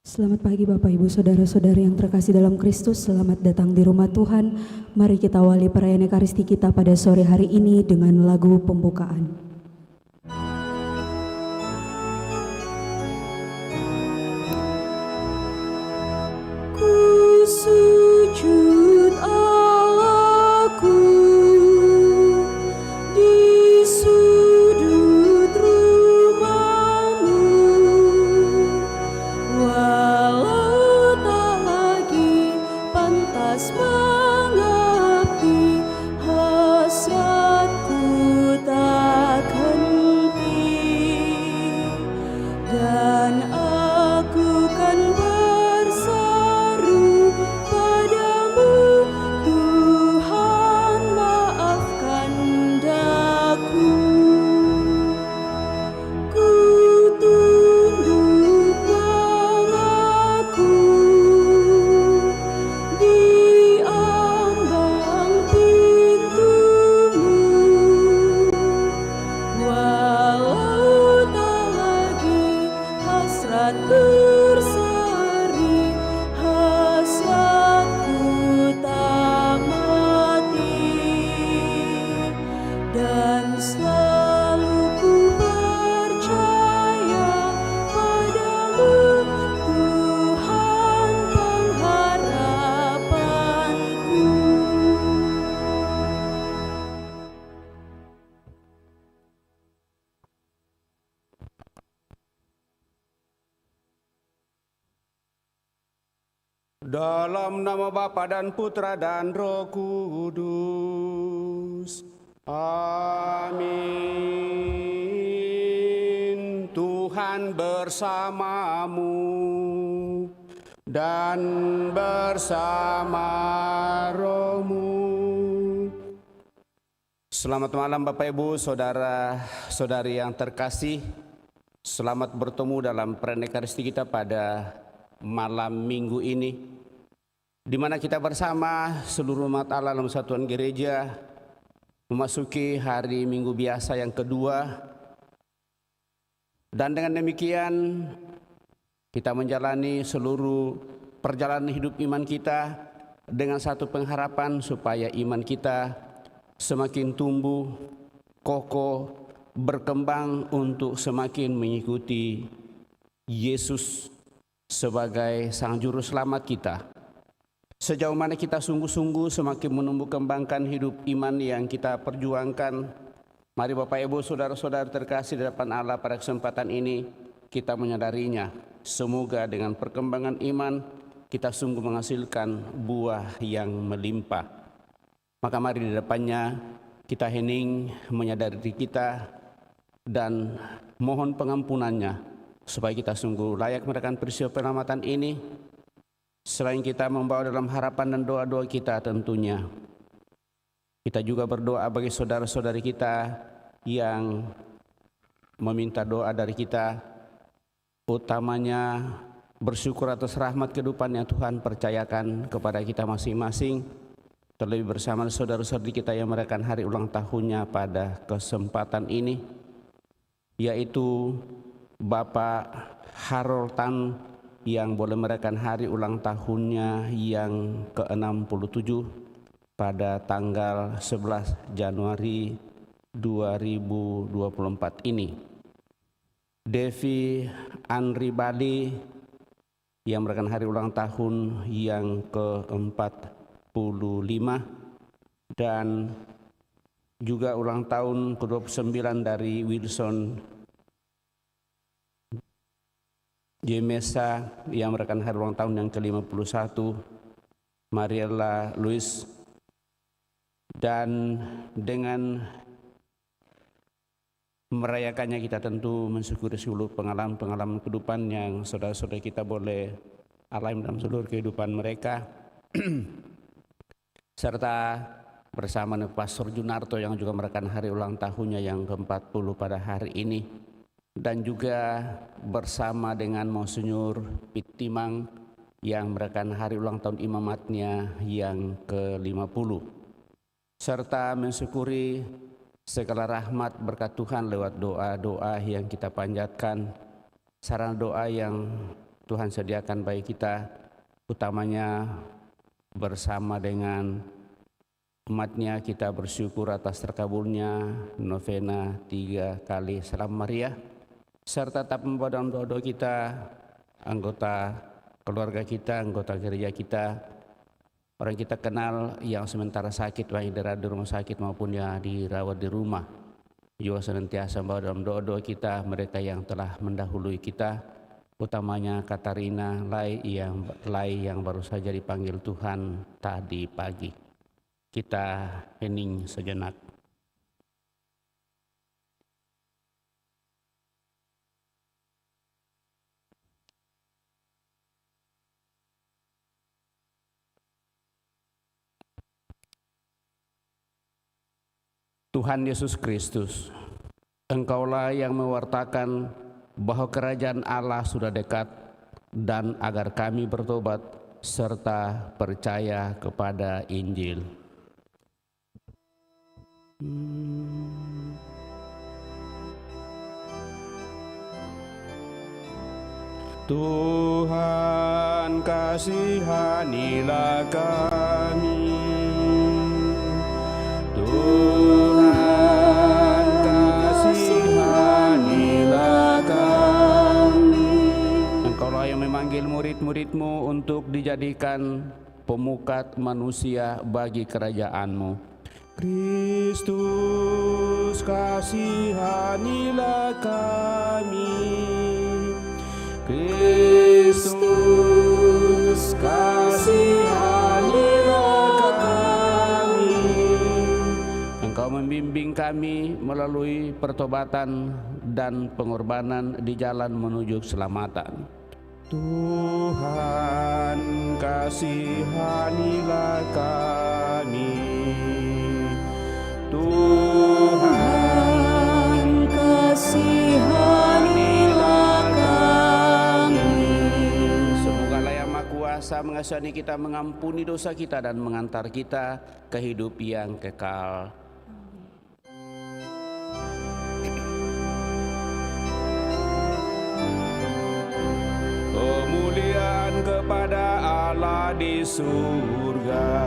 Selamat pagi Bapak Ibu Saudara-saudari yang terkasih dalam Kristus. Selamat datang di rumah Tuhan. Mari kita awali perayaan Ekaristi kita pada sore hari ini dengan lagu pembukaan. Ku sujud Allahku di sudut rumahmu, walau tak lagi pantas mengabdi, hasratku tak henti, dan aku kan berseru padamu, Tuhan maafkan daku. Ku tunduk mengaku di ambang pintumu, walau tak lagi hasrat berseri, hasratku tak mati, dan selalu ku percaya padamu, Tuhan pengharapanku. Dalam nama Bapa dan Putra dan Roh Kudus. Amin. Tuhan bersamamu dan bersama rohmu. Selamat malam Bapak Ibu, saudara-saudari yang terkasih. Selamat bertemu dalam perayaan Ekaristi kita pada malam minggu ini, di mana kita bersama seluruh umat Allah dalam satuan gereja memasuki hari Minggu biasa yang kedua, dan dengan demikian kita menjalani seluruh perjalanan hidup iman kita dengan satu pengharapan supaya iman kita semakin tumbuh, kokoh, berkembang untuk semakin mengikuti Yesus sebagai Sang Juru Selamat kita. Sejauh mana kita sungguh-sungguh semakin menumbuh kembangkan hidup iman yang kita perjuangkan. Mari Bapak Ibu saudara-saudara terkasih di hadapan Allah, pada kesempatan ini kita menyadarinya. Semoga dengan perkembangan iman kita sungguh menghasilkan buah yang melimpah. Maka mari di depannya kita hening menyadari diri kita dan mohon pengampunannya, supaya kita sungguh layak merayakan peristiwa penyelamatan ini. Selain kita membawa dalam harapan dan doa-doa kita, tentunya kita juga berdoa bagi saudara-saudari kita yang meminta doa dari kita, utamanya bersyukur atas rahmat kehidupan yang Tuhan percayakan kepada kita masing-masing, terlebih bersama saudara-saudari kita yang merayakan hari ulang tahunnya pada kesempatan ini, yaitu Bapak Harold Tan yang boleh merayakan hari ulang tahunnya yang ke-67 pada tanggal 11 Januari 2024 ini. Devi Andri Bali yang merayakan hari ulang tahun yang ke-45, dan juga ulang tahun ke-29 dari Wilson Jemesa yang merayakan hari ulang tahun yang ke-51, Mariela Luis. Dan dengan merayakannya kita tentu mensyukuri seluruh pengalaman-pengalaman kehidupan yang saudara-saudara kita boleh alami dalam seluruh kehidupan mereka. Serta bersama Pastor Junarto yang juga merayakan hari ulang tahunnya yang ke-40 pada hari ini, dan juga bersama dengan Monsinyur Pitimang yang merayakan hari ulang tahun imamatnya yang ke-50, serta mensyukuri segala rahmat berkat Tuhan lewat doa-doa yang kita panjatkan, sarana doa yang Tuhan sediakan bagi kita, utamanya bersama dengan umatnya kita bersyukur atas terkabulnya novena 3 kali Salam Maria, serta tetap membawa dalam doa-doa kita, anggota keluarga kita, anggota gereja kita, orang kita kenal yang sementara sakit, baik di rumah sakit maupun yang dirawat di rumah. Juga senantiasa membawa dalam doa-doa kita mereka yang telah mendahului kita, utamanya Katarina Lai yang baru saja dipanggil Tuhan tadi pagi. Kita hening sejenak. Tuhan Yesus Kristus, Engkaulah yang mewartakan bahwa kerajaan Allah sudah dekat, dan agar kami bertobat serta percaya kepada Injil. Tuhan, kasihanilah kami. Tuhan, kasihanilah kami. Engkaulah yang memanggil murid-murid-Mu untuk dijadikan pemukat manusia bagi kerajaan-Mu. Kristus, kasihanilah kami. Kristus, kasihanilah kami. Engkau membimbing kami melalui pertobatan dan pengorbanan di jalan menuju keselamatan. Tuhan, kasihanilah kami. Tuhan, kasihanilah kami. Semoga Yang Maha Kuasa mengasihani kita, mengampuni dosa kita, dan mengantar kita ke hidup yang kekal. Kemuliaan kepada Allah di surga,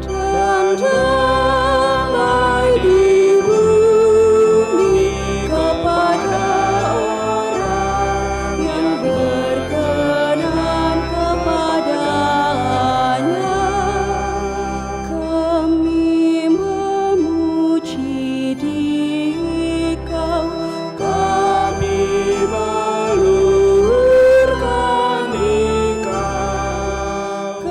dan damai di bumi kepada orang yang berkenan kepadanya. Kami memuji Dikau, kami meluhurkan Dikau,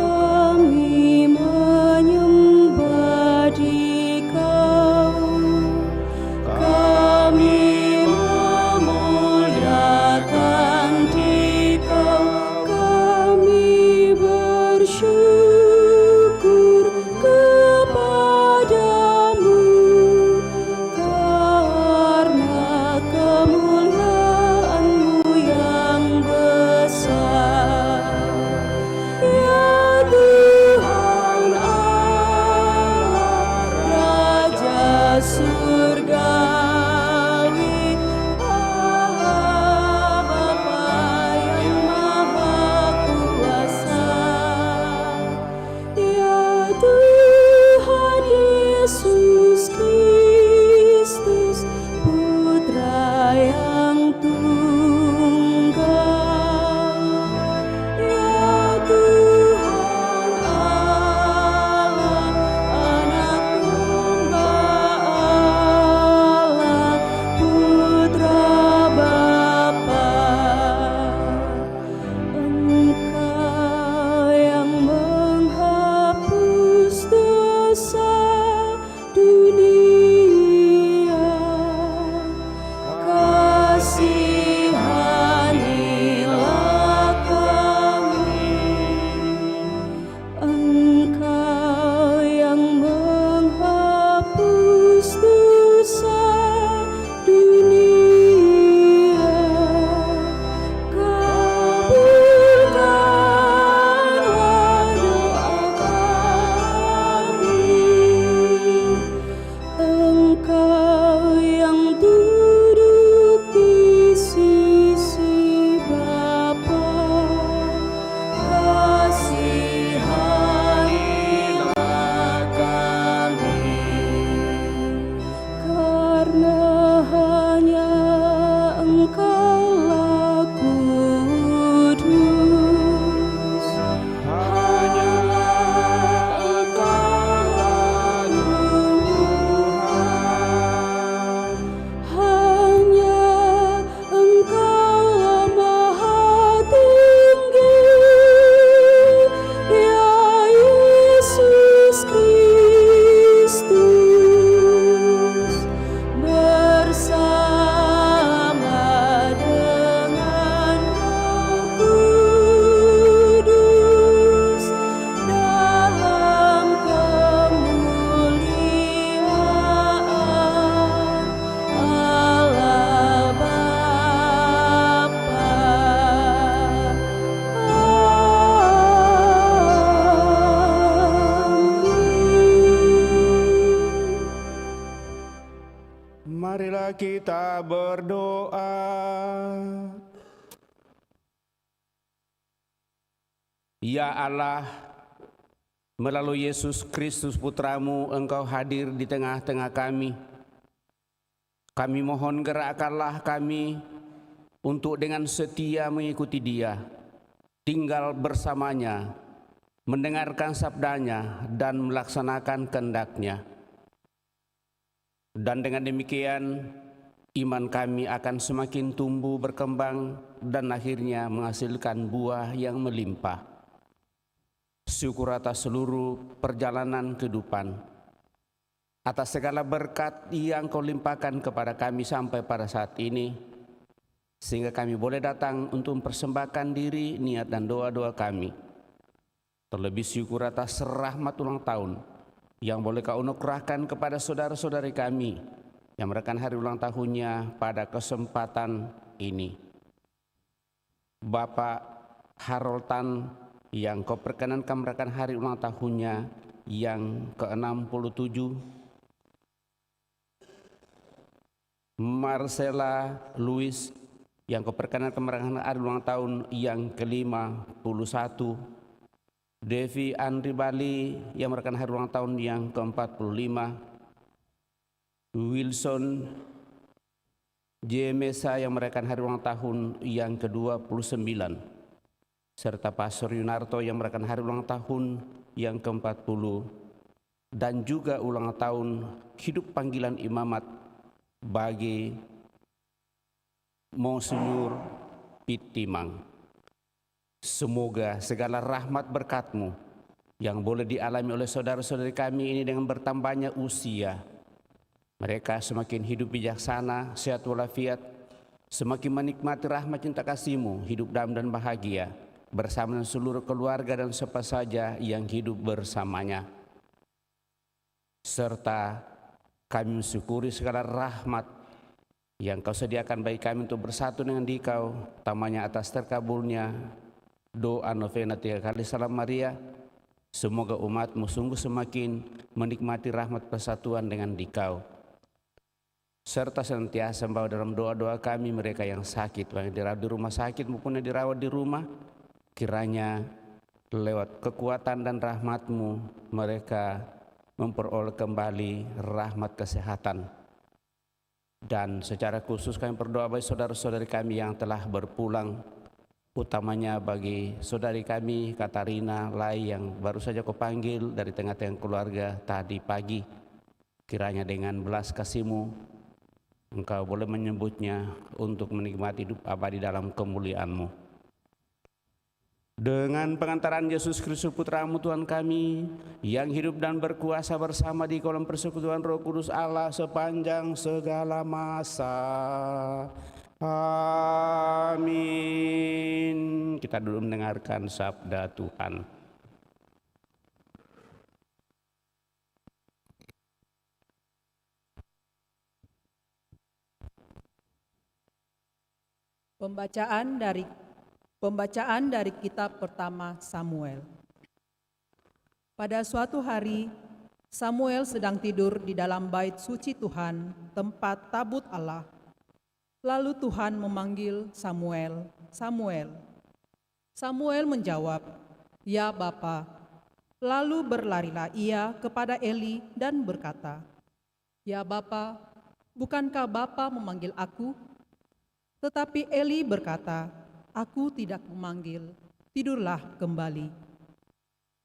Ya Allah, melalui Yesus Kristus Putramu, Engkau hadir di tengah-tengah kami. Kami mohon gerakkanlah kami untuk dengan setia mengikuti Dia, tinggal bersamanya, mendengarkan sabdanya, dan melaksanakan kehendak-Nya. Dan dengan demikian, iman kami akan semakin tumbuh berkembang dan akhirnya menghasilkan buah yang melimpah. Syukur atas seluruh perjalanan kehidupan, atas segala berkat yang Kau limpahkan kepada kami sampai pada saat ini, sehingga kami boleh datang untuk mempersembahkan diri, niat dan doa-doa kami. Terlebih syukur atas rahmat ulang tahun yang boleh Kau anugerahkan kepada saudara-saudari kami yang merayakan hari ulang tahunnya pada kesempatan ini. Bapak Harold Tan yang Kau perkenankan merayakan hari ulang tahunnya yang ke-67, Marcella Louis yang Kau perkenankan merayakan hari ulang tahun yang ke-51, Devi Andri Bali yang merayakan hari ulang tahun yang ke-45, Wilson J. Mesa yang merayakan hari ulang tahun yang ke-29, serta Pastor Yunarto yang merayakan hari ulang tahun yang ke-40, dan juga ulang tahun hidup panggilan imamat bagi Monsinyur Pitimang. Semoga segala rahmat berkat-Mu yang boleh dialami oleh saudara-saudari kami ini dengan bertambahnya usia, mereka semakin hidup bijaksana, sehat walafiat, semakin menikmati rahmat cinta kasih-Mu, hidup damai dan bahagia bersama dengan seluruh keluarga dan siapa saja yang hidup bersamanya. Serta kami mensyukuri segala rahmat yang Kau sediakan bagi kami untuk bersatu dengan Dikau, utamanya atas terkabulnya doa novena 3 kali Salam Maria. Semoga umat-Mu sungguh semakin menikmati rahmat persatuan dengan Dikau, serta senantiasa membawa dalam doa-doa kami mereka yang sakit, baik dirawat di rumah sakit maupun yang dirawat di rumah. Kiranya lewat kekuatan dan rahmat-Mu mereka memperoleh kembali rahmat kesehatan. Dan secara khusus kami berdoa bagi saudara-saudari kami yang telah berpulang, utamanya bagi saudari kami Katarina Lai yang baru saja Kau panggil dari tengah-tengah keluarga tadi pagi. Kiranya dengan belas kasih-Mu Engkau boleh menyebutnya untuk menikmati hidup abadi dalam kemuliaan-Mu. Dengan pengantaran Yesus Kristus Putra-Mu Tuhan kami, yang hidup dan berkuasa bersama di kolam persekutuan Roh Kudus Allah sepanjang segala masa. Amin. Kita dulu mendengarkan sabda Tuhan. Pembacaan dari kitab pertama Samuel. Pada suatu hari, Samuel sedang tidur di dalam bait suci Tuhan, tempat tabut Allah. Lalu Tuhan memanggil Samuel, "Samuel." Samuel menjawab, "Ya Bapa." Lalu berlarilah ia kepada Eli dan berkata, "Ya Bapa, bukankah Bapa memanggil aku?" Tetapi Eli berkata, "Aku tidak memanggil, tidurlah kembali."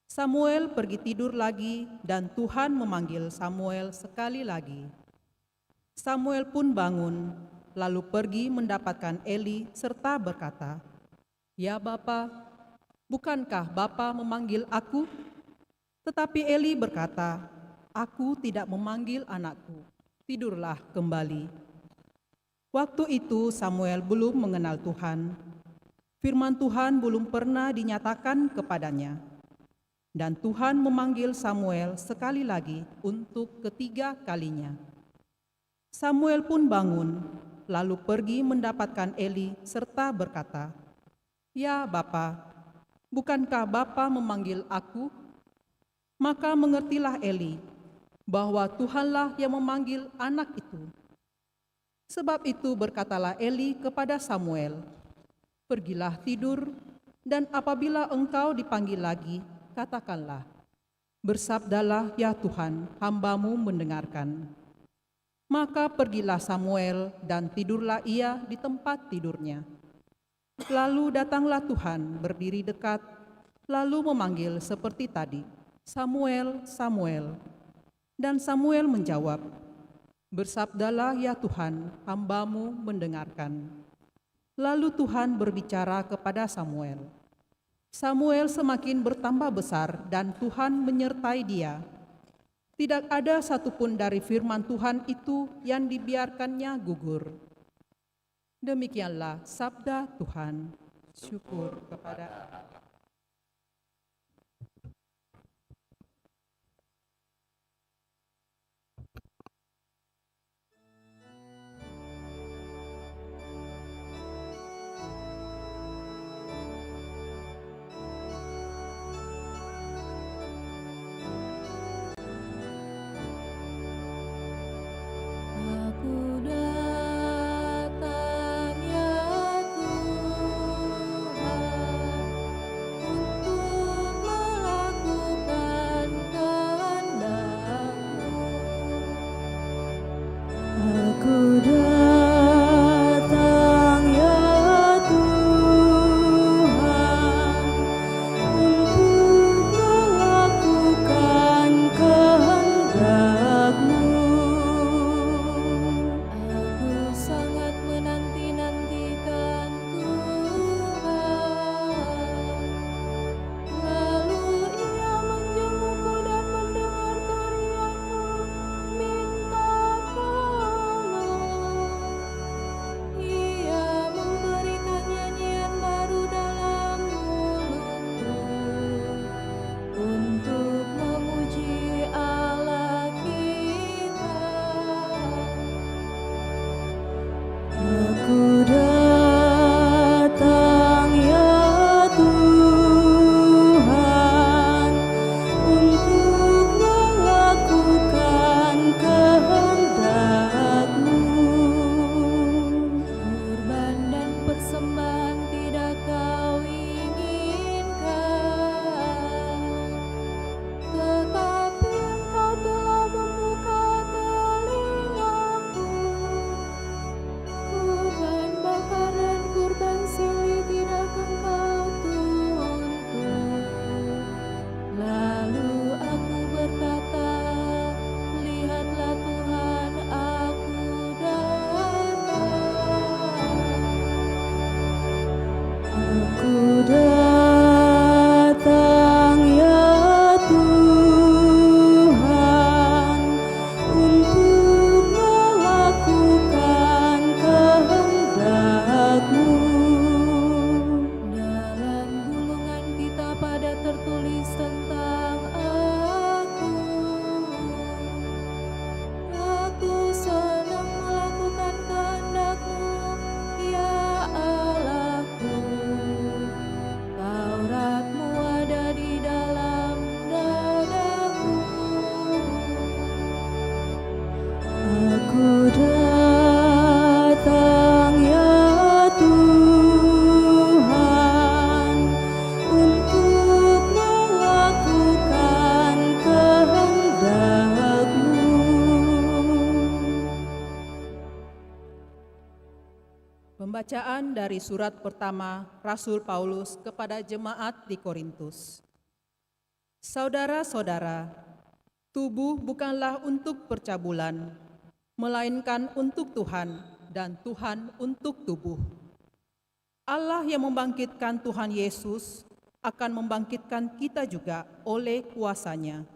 Samuel pergi tidur lagi dan Tuhan memanggil Samuel sekali lagi. Samuel pun bangun, lalu pergi mendapatkan Eli serta berkata, "Ya Bapa, bukankah Bapa memanggil aku?" Tetapi Eli berkata, "Aku tidak memanggil anakku, tidurlah kembali." Waktu itu Samuel belum mengenal Tuhan. Firman Tuhan belum pernah dinyatakan kepadanya. Dan Tuhan memanggil Samuel sekali lagi untuk ketiga kalinya. Samuel pun bangun, lalu pergi mendapatkan Eli serta berkata, "Ya Bapa, bukankah Bapa memanggil aku?" Maka mengertilah Eli bahwa Tuhanlah yang memanggil anak itu. Sebab itu berkatalah Eli kepada Samuel, "Pergilah tidur, Dan apabila engkau dipanggil lagi, katakanlah, bersabdalah ya Tuhan, hamba-Mu mendengarkan. Maka pergilah Samuel dan tidurlah ia di tempat tidurnya. Lalu datanglah Tuhan berdiri dekat, lalu memanggil seperti tadi, Samuel, Samuel. Dan Samuel menjawab, bersabdalah ya Tuhan, hamba-Mu mendengarkan. Lalu Tuhan berbicara kepada Samuel. Samuel semakin bertambah besar dan Tuhan menyertai dia. Tidak ada satupun dari firman Tuhan itu yang dibiarkannya gugur. Demikianlah sabda Tuhan. Syukur kepada Allah. Aku datang ya Tuhan untuk melakukan kehendak-Mu. Aku datang ya Tuhan untuk melakukan kehendak-Mu. Aku sangat menanti-nantikan Tuhan. Lalu ia menjengukku dan mendengar teriakku, minta tolong. Ia memberikan nyanyian baru dalam mulutku untuk memuji Allah kita. Aku datang ya Tuhan untuk melakukan kehendak-Mu. Kurban dan persembahan tidak Kau inginkan, tetapi Engkau telah membuka telingaku. Kurban bakar dan kurban silih tidak Engkau tuntut. Lalu aku berkata, lihatlah Tuhan, aku datang. Aku datang ya Tuhan untuk melakukan kehendak-Mu. Dalam gulungan kita pada tertulis tentang aku. Aku senang melakukan kehendak-Mu, ya Allahku. Taurat-Mu ada di dalam dadaku. Aku datang ya Tuhan untuk melakukan kehendak-Mu. Pembacaan dari surat pertama Rasul Paulus kepada jemaat di Korintus. Saudara-saudara, tubuh bukanlah untuk percabulan, melainkan untuk Tuhan, dan Tuhan untuk tubuh. Allah yang membangkitkan Tuhan Yesus akan membangkitkan kita juga oleh kuasa-Nya.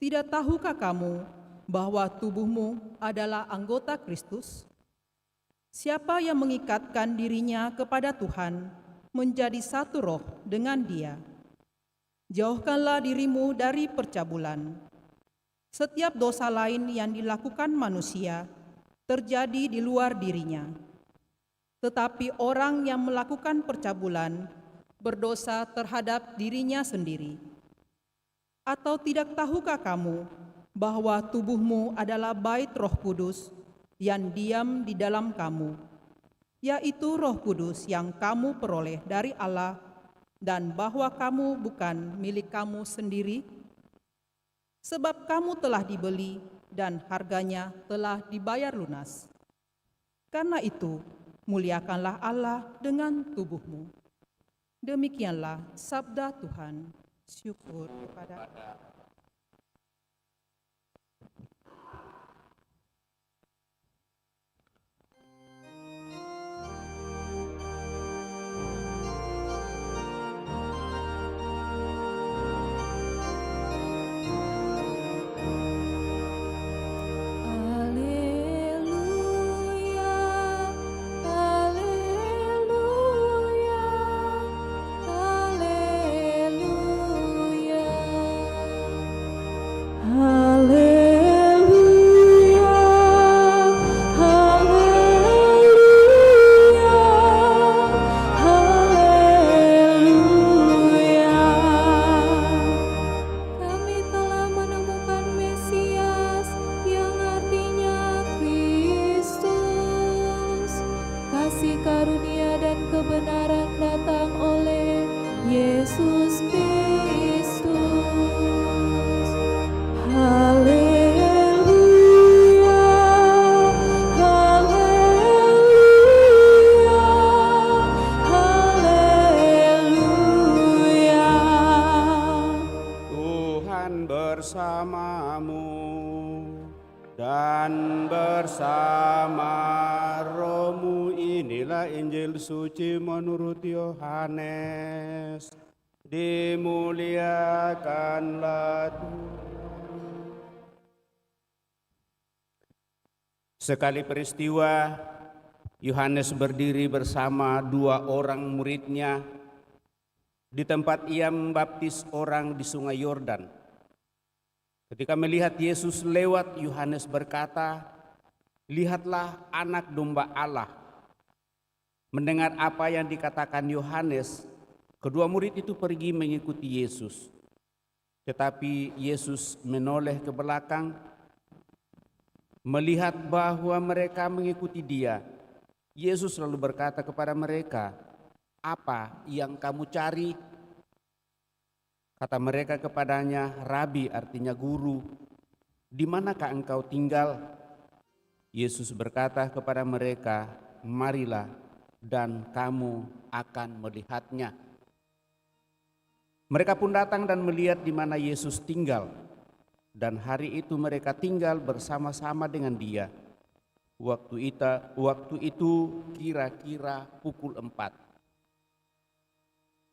Tidak tahukah kamu bahwa tubuhmu adalah anggota Kristus? Siapa yang mengikatkan dirinya kepada Tuhan menjadi satu roh dengan Dia. Jauhkanlah dirimu dari percabulan. Setiap dosa lain yang dilakukan manusia terjadi di luar dirinya. Tetapi orang yang melakukan percabulan berdosa terhadap dirinya sendiri. Atau tidak tahukah kamu bahwa tubuhmu adalah bait Roh Kudus yang diam di dalam kamu, yaitu Roh Kudus yang kamu peroleh dari Allah dan bahwa kamu bukan milik kamu sendiri, sebab kamu telah dibeli dan harganya telah dibayar lunas. Karena itu, muliakanlah Allah dengan tubuhmu. Demikianlah sabda Tuhan. Syukur kepada Allah. Haleluya, haleluya, haleluya. Haleluya, haleluya, haleluya. Kami telah menemukan Mesias yang artinya Kristus. Kasih karunia dan kebenaran datang oleh Yesus Kristus. Haleluya, haleluya, haleluya. Tuhan bersamamu dan bersama rohmu. Inilah Injil suci menurut Yohanes. Dimuliakanlah Tuhan. Sekali peristiwa, Yohanes berdiri bersama 2 orang muridnya di tempat ia membaptis orang di Sungai Yordan. Ketika melihat Yesus lewat, Yohanes berkata, "Lihatlah anak domba Allah." Mendengar apa yang dikatakan Yohanes, kedua murid itu pergi mengikuti Yesus. Tetapi Yesus menoleh ke belakang, melihat bahwa mereka mengikuti Dia. Yesus lalu berkata kepada mereka, "Apa yang kamu cari?" Kata mereka kepadanya, "Rabi," artinya guru, "di manakah engkau tinggal?" Yesus berkata kepada mereka, "Marilah dan kamu akan melihatnya." Mereka pun datang dan melihat di mana Yesus tinggal. Dan hari itu mereka tinggal bersama-sama dengan Dia. Waktu itu kira-kira pukul 4.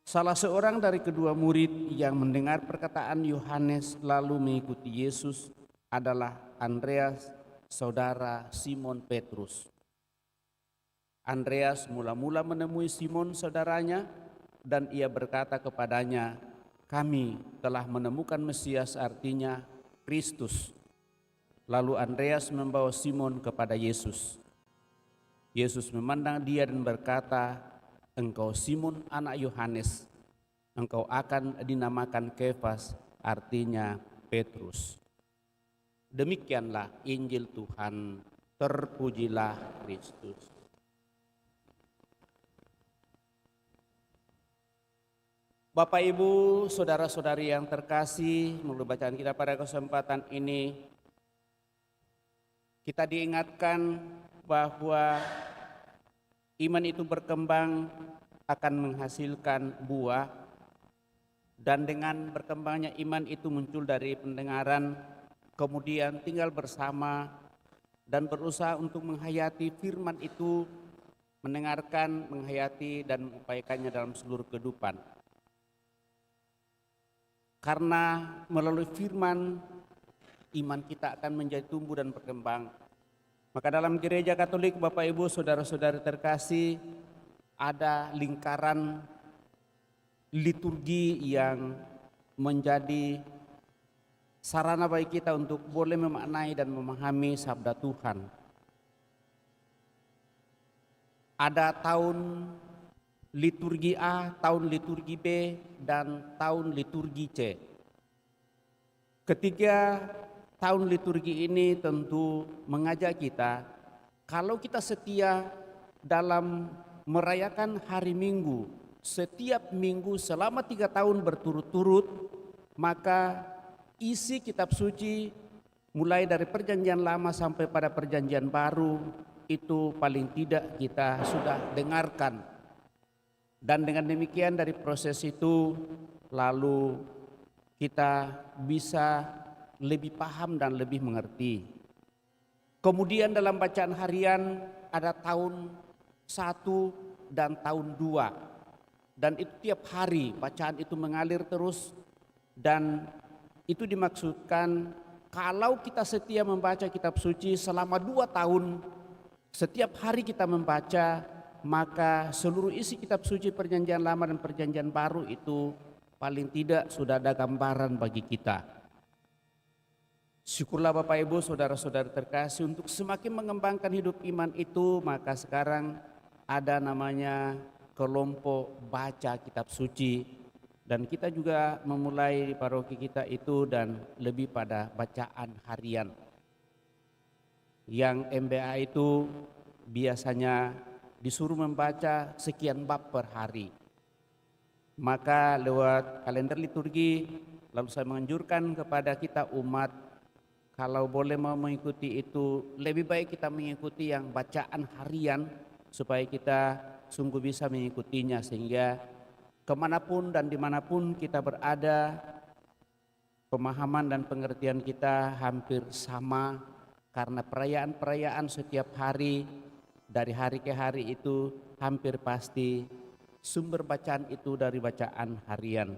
Salah seorang dari kedua murid yang mendengar perkataan Yohanes lalu mengikuti Yesus adalah Andreas, saudara Simon Petrus. Andreas mula-mula menemui Simon saudaranya dan ia berkata kepadanya, "Kami telah menemukan Mesias," artinya Kristus. Lalu Andreas membawa Simon kepada Yesus. Yesus memandang dia dan berkata, "Engkau Simon anak Yohanes, engkau akan dinamakan Kefas," artinya Petrus. Demikianlah Injil Tuhan, terpujilah Kristus. Bapak, Ibu, saudara-saudari yang terkasih, melalui bacaan kita pada kesempatan ini, kita diingatkan bahwa iman itu berkembang akan menghasilkan buah, dan dengan berkembangnya iman itu muncul dari pendengaran, kemudian tinggal bersama dan berusaha untuk menghayati firman itu, mendengarkan, menghayati, dan mengupayakannya dalam seluruh kehidupan. Karena melalui firman, iman kita akan menjadi tumbuh dan berkembang. Maka dalam gereja Katolik, Bapak Ibu, saudara-saudari terkasih, ada lingkaran liturgi yang menjadi sarana bagi kita untuk boleh memaknai dan memahami sabda Tuhan. Ada tahun liturgi A, tahun liturgi B, dan tahun liturgi C. Ketiga tahun liturgi ini tentu mengajak kita, kalau kita setia dalam merayakan hari Minggu setiap minggu selama 3 tahun berturut-turut, maka isi kitab suci mulai dari perjanjian lama sampai pada perjanjian baru itu paling tidak kita sudah dengarkan. Dan dengan demikian dari proses itu lalu kita bisa lebih paham dan lebih mengerti. Kemudian dalam bacaan harian ada tahun 1 dan tahun 2. Dan itu tiap hari bacaan itu mengalir terus, dan itu dimaksudkan kalau kita setia membaca kitab suci selama 2 tahun, setiap hari kita membaca, maka seluruh isi kitab suci perjanjian lama dan perjanjian baru itu paling tidak sudah ada gambaran bagi kita. Syukurlah Bapak Ibu saudara-saudara terkasih, untuk semakin mengembangkan hidup iman itu, maka sekarang ada namanya kelompok baca kitab suci, dan kita juga memulai di paroki kita itu dan lebih pada bacaan harian. Yang MBA itu biasanya disuruh membaca sekian bab per hari. Maka lewat kalender liturgi lalu saya menganjurkan kepada kita umat, kalau boleh mau mengikuti itu, lebih baik kita mengikuti yang bacaan harian supaya kita sungguh bisa mengikutinya, sehingga kemanapun dan dimanapun kita berada, pemahaman dan pengertian kita hampir sama, karena perayaan-perayaan setiap hari dari hari ke hari itu hampir pasti sumber bacaan itu dari bacaan harian.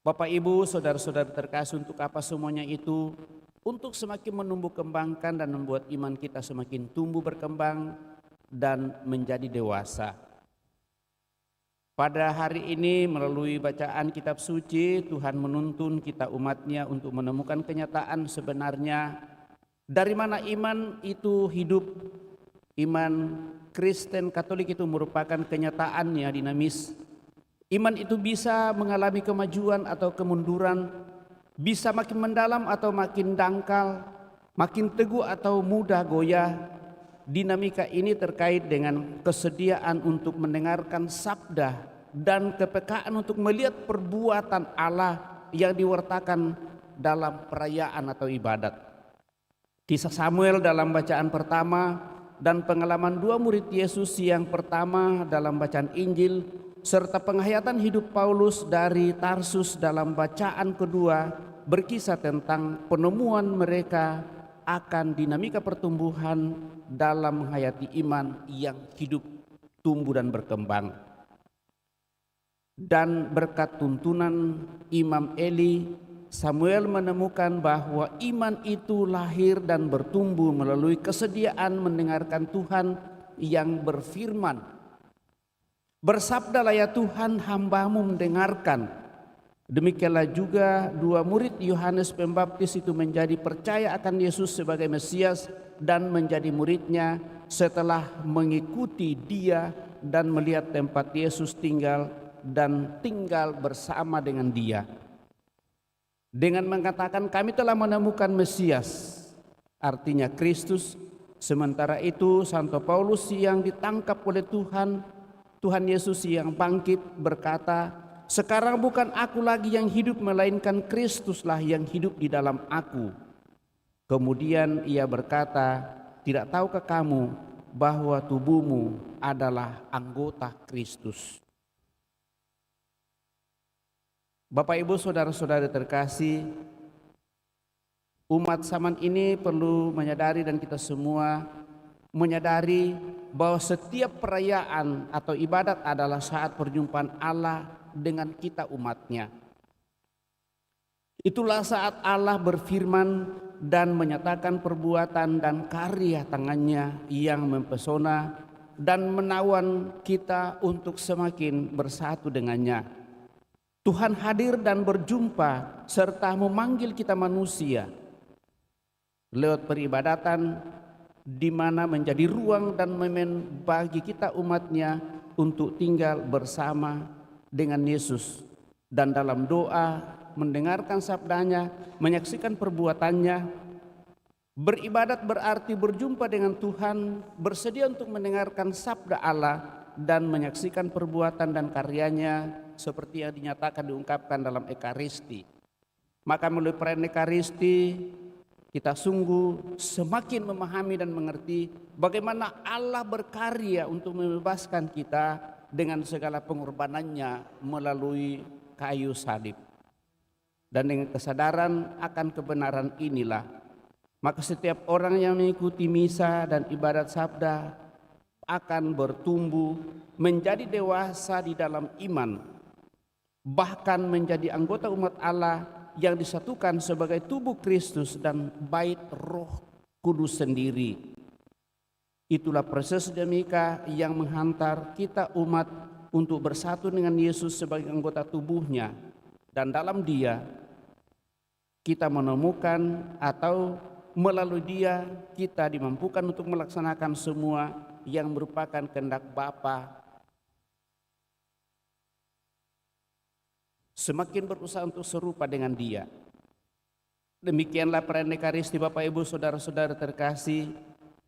Bapak Ibu saudara-saudara terkasih, untuk apa semuanya itu? Untuk semakin menumbuh kembangkan dan membuat iman kita semakin tumbuh berkembang dan menjadi dewasa. Pada hari ini melalui bacaan kitab suci, Tuhan menuntun kita umatnya untuk menemukan kenyataan sebenarnya dari mana iman itu hidup. Iman Kristen Katolik itu merupakan kenyataannya dinamis. Iman itu bisa mengalami kemajuan atau kemunduran, bisa makin mendalam atau makin dangkal, makin teguh atau mudah goyah. Dinamika ini terkait dengan kesediaan untuk mendengarkan sabda dan kepekaan untuk melihat perbuatan Allah yang diwartakan dalam perayaan atau ibadat. Kisah Samuel dalam bacaan pertama dan pengalaman 2 murid Yesus yang pertama dalam bacaan Injil, serta penghayatan hidup Paulus dari Tarsus dalam bacaan kedua berkisah tentang penemuan mereka akan dinamika pertumbuhan dalam menghayati iman yang hidup, tumbuh dan berkembang. Dan berkat tuntunan Imam Eli, Samuel menemukan bahwa iman itu lahir dan bertumbuh melalui kesediaan mendengarkan Tuhan yang berfirman. Bersabdalah ya Tuhan, hamba-Mu mendengarkan. Demikianlah juga 2 murid Yohanes Pembaptis itu menjadi percaya akan Yesus sebagai Mesias dan menjadi muridnya setelah mengikuti Dia dan melihat tempat Yesus tinggal dan tinggal bersama dengan Dia. Dengan mengatakan kami telah menemukan Mesias, artinya Kristus. Sementara itu Santo Paulus yang ditangkap oleh Tuhan Yesus yang bangkit berkata, sekarang bukan aku lagi yang hidup, melainkan Kristuslah yang hidup di dalam aku. Kemudian ia berkata, tidak tahukah kamu bahwa tubuhmu adalah anggota Kristus? Bapak Ibu saudara-saudara terkasih, umat zaman ini perlu menyadari dan kita semua menyadari bahwa setiap perayaan atau ibadat adalah saat perjumpaan Allah dengan kita umatnya. Itulah saat Allah berfirman dan menyatakan perbuatan dan karya tangannya yang mempesona dan menawan kita untuk semakin bersatu dengannya. Tuhan hadir dan berjumpa serta memanggil kita manusia lewat peribadatan, di mana menjadi ruang dan momen bagi kita umatnya untuk tinggal bersama dengan Yesus dan dalam doa mendengarkan sabdanya, menyaksikan perbuatannya. Beribadat berarti berjumpa dengan Tuhan, bersedia untuk mendengarkan sabda Allah dan menyaksikan perbuatan dan karyanya seperti yang dinyatakan diungkapkan dalam Ekaristi. Maka melalui perayaan Ekaristi kita sungguh semakin memahami dan mengerti bagaimana Allah berkarya untuk membebaskan kita dengan segala pengorbanannya melalui kayu salib. Dan dengan kesadaran akan kebenaran inilah, maka setiap orang yang mengikuti misa dan ibadat sabda akan bertumbuh menjadi dewasa di dalam iman, bahkan menjadi anggota umat Allah yang disatukan sebagai tubuh Kristus dan bait Roh Kudus sendiri. Itulah proses dinamika yang menghantar kita umat untuk bersatu dengan Yesus sebagai anggota tubuhnya, dan dalam Dia kita menemukan atau melalui Dia kita dimampukan untuk melaksanakan semua yang merupakan kehendak Bapa. Semakin berusaha untuk serupa dengan Dia. Demikianlah perayaan Ekaristi Bapak Ibu Saudara-saudara terkasih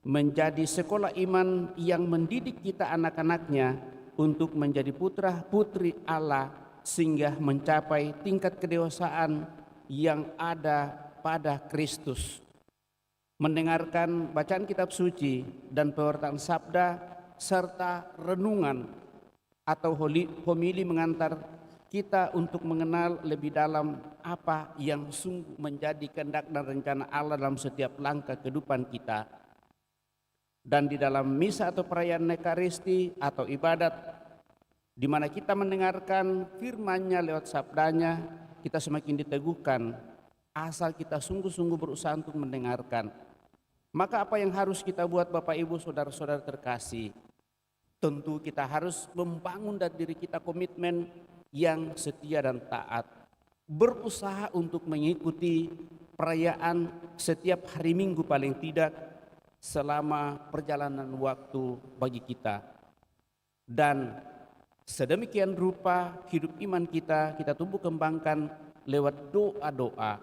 menjadi sekolah iman yang mendidik kita anak-anaknya untuk menjadi putra putri Allah sehingga mencapai tingkat kedewasaan yang ada pada Kristus. Mendengarkan bacaan kitab suci dan pewartaan sabda serta renungan atau homili mengantar kita untuk mengenal lebih dalam apa yang sungguh menjadi kehendak dan rencana Allah dalam setiap langkah kehidupan kita. Dan di dalam misa atau perayaan Ekaristi atau ibadat, di mana kita mendengarkan firman-Nya lewat sabdanya, kita semakin diteguhkan asal kita sungguh-sungguh berusaha untuk mendengarkan. Maka apa yang harus kita buat Bapak Ibu Saudara-saudara terkasih? Tentu kita harus membangun dari diri kita komitmen yang setia dan taat, berusaha untuk mengikuti perayaan setiap hari Minggu paling tidak selama perjalanan waktu bagi kita. Dan sedemikian rupa hidup iman kita tumbuh kembangkan lewat doa-doa,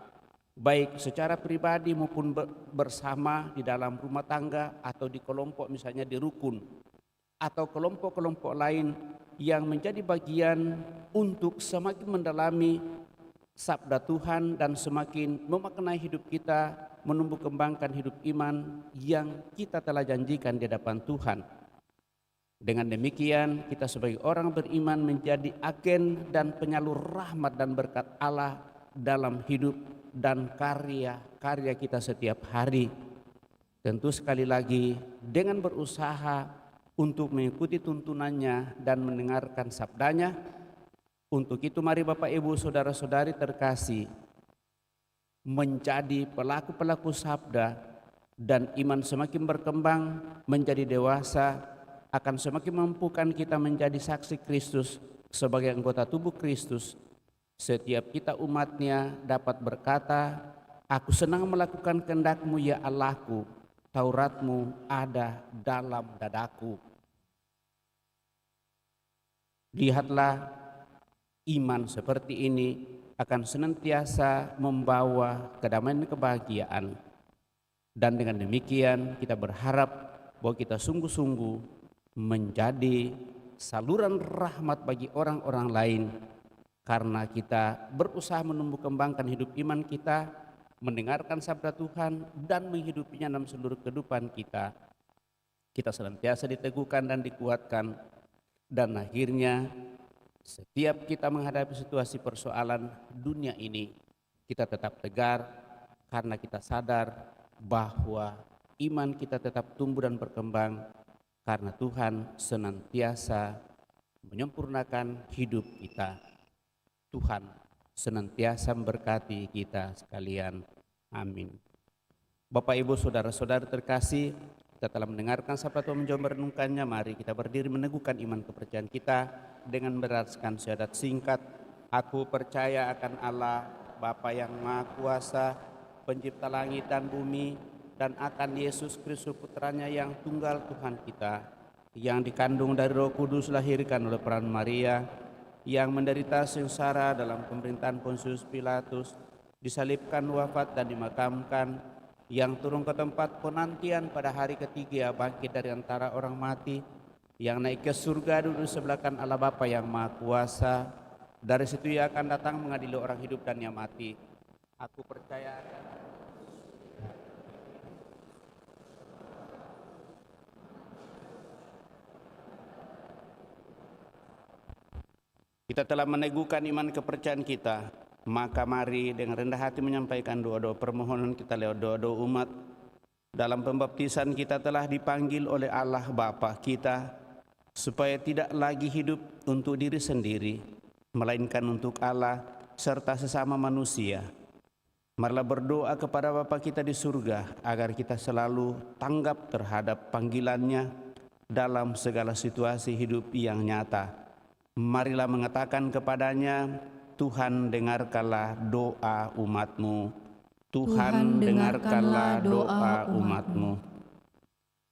baik secara pribadi maupun bersama di dalam rumah tangga atau di kelompok, misalnya di rukun atau kelompok-kelompok lain yang menjadi bagian untuk semakin mendalami sabda Tuhan dan semakin memaknai hidup kita, menumbuh kembangkan hidup iman yang kita telah janjikan di hadapan Tuhan. Dengan demikian kita sebagai orang beriman menjadi agen dan penyalur rahmat dan berkat Allah dalam hidup dan karya-karya kita setiap hari. Tentu sekali lagi dengan berusaha untuk mengikuti tuntunannya dan mendengarkan sabdanya. Untuk itu mari Bapak Ibu Saudara-saudari terkasih menjadi pelaku-pelaku sabda, dan iman semakin berkembang menjadi dewasa akan semakin mampukan kita menjadi saksi Kristus sebagai anggota tubuh Kristus. Setiap kita umatnya dapat berkata, aku senang melakukan kehendak-Mu ya Allahku, Taurat-Mu ada dalam dadaku. Lihatlah, iman seperti ini akan senantiasa membawa kedamaian dan kebahagiaan. Dan dengan demikian kita berharap bahwa kita sungguh-sungguh menjadi saluran rahmat bagi orang-orang lain, karena kita berusaha menumbuh kembangkan hidup iman kita, mendengarkan sabda Tuhan dan menghidupinya dalam seluruh kehidupan kita. Kita senantiasa diteguhkan dan dikuatkan, dan akhirnya setiap kita menghadapi situasi persoalan dunia ini, kita tetap tegar karena kita sadar bahwa iman kita tetap tumbuh dan berkembang karena Tuhan senantiasa menyempurnakan hidup kita. Tuhan senantiasa memberkati kita sekalian. Amin. Bapak Ibu Saudara-saudara terkasih, kita telah mendengarkan sabda Tuhan, mencoba merenungkannya. Mari kita berdiri meneguhkan iman kepercayaan kita dengan beraskan syahadat singkat. Aku percaya akan Allah, Bapa yang Maha Kuasa, Pencipta langit dan bumi, dan akan Yesus Kristus Putranya yang tunggal Tuhan kita, yang dikandung dari Roh Kudus, lahirkan oleh peran Maria, yang menderita sengsara dalam pemerintahan Pontius Pilatus, disalibkan, wafat dan dimakamkan, yang turun ke tempat penantian pada hari ketiga, bangkit dari antara orang mati, yang naik ke surga duduk sebelah kanan Allah Bapa yang Maha Kuasa. Dari situ ia akan datang mengadili orang hidup dan yang mati. Aku percaya kita telah meneguhkan iman kepercayaan kita, maka mari dengan rendah hati menyampaikan doa-doa permohonan kita lewat doa-doa umat. Dalam pembaptisan kita telah dipanggil oleh Allah Bapa kita supaya tidak lagi hidup untuk diri sendiri, melainkan untuk Allah serta sesama manusia. Marilah berdoa kepada Bapa kita di surga agar kita selalu tanggap terhadap panggilannya dalam segala situasi hidup yang nyata. Marilah mengatakan kepadanya, Tuhan dengarkanlah doa umat-Mu. Tuhan dengarkanlah doa umat-Mu.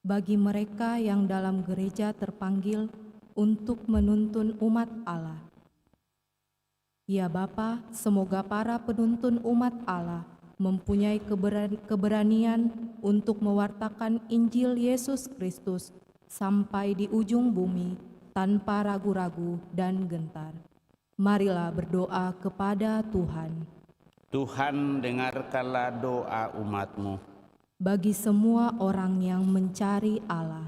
Bagi mereka yang dalam gereja terpanggil untuk menuntun umat Allah. Ya Bapa, semoga para penuntun umat Allah mempunyai keberanian untuk mewartakan Injil Yesus Kristus sampai di ujung bumi tanpa ragu-ragu dan gentar. Marilah berdoa kepada Tuhan. Tuhan dengarkanlah doa umat-Mu. Bagi semua orang yang mencari Allah.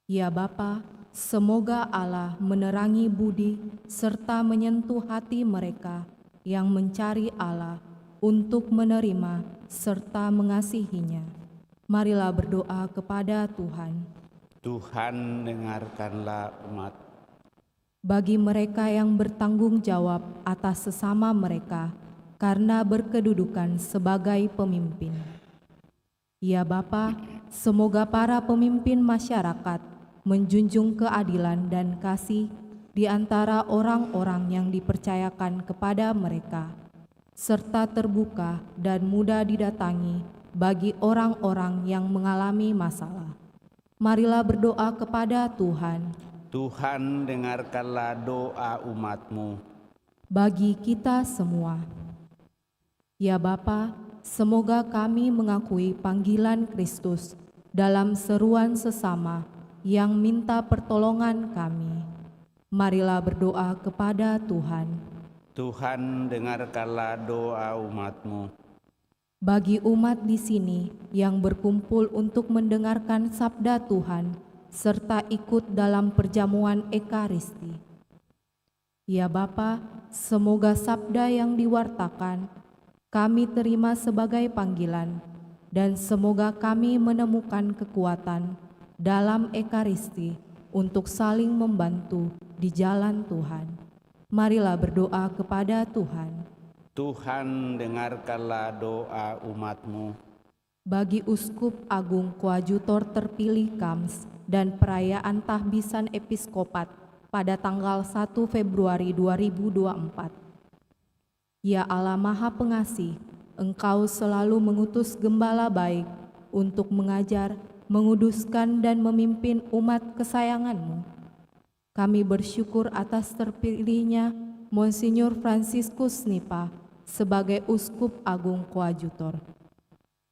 Ya Bapa, semoga Allah menerangi budi serta menyentuh hati mereka yang mencari Allah untuk menerima serta mengasihinya. Marilah berdoa kepada Tuhan. Tuhan dengarkanlah umat. Bagi mereka yang bertanggung jawab atas sesama mereka karena berkedudukan sebagai pemimpin. Ya Bapa, semoga para pemimpin masyarakat menjunjung keadilan dan kasih di antara orang-orang yang dipercayakan kepada mereka, serta terbuka dan mudah didatangi bagi orang-orang yang mengalami masalah. Marilah berdoa kepada Tuhan. Tuhan dengarkanlah doa umat-Mu. Bagi kita semua. Ya Bapa, semoga kami mengakui panggilan Kristus dalam seruan sesama yang minta pertolongan kami. Marilah berdoa kepada Tuhan. Tuhan dengarkanlah doa umat-Mu. Bagi umat di sini yang berkumpul untuk mendengarkan sabda Tuhan serta ikut dalam perjamuan Ekaristi. Ya Bapa, semoga sabda yang diwartakan kami terima sebagai panggilan, dan semoga kami menemukan kekuatan dalam Ekaristi untuk saling membantu di jalan Tuhan. Marilah berdoa kepada Tuhan. Tuhan dengarkanlah doa umat-Mu. Bagi Uskup Agung Koadjutor terpilih KAMS dan perayaan tahbisan episkopat pada tanggal 1 Februari 2024. Ya Allah Maha Pengasih, Engkau selalu mengutus gembala baik untuk mengajar, menguduskan dan memimpin umat kesayangan-Mu. Kami bersyukur atas terpilihnya Monsinyur Fransiskus Nipa sebagai Uskup Agung Koadjutor.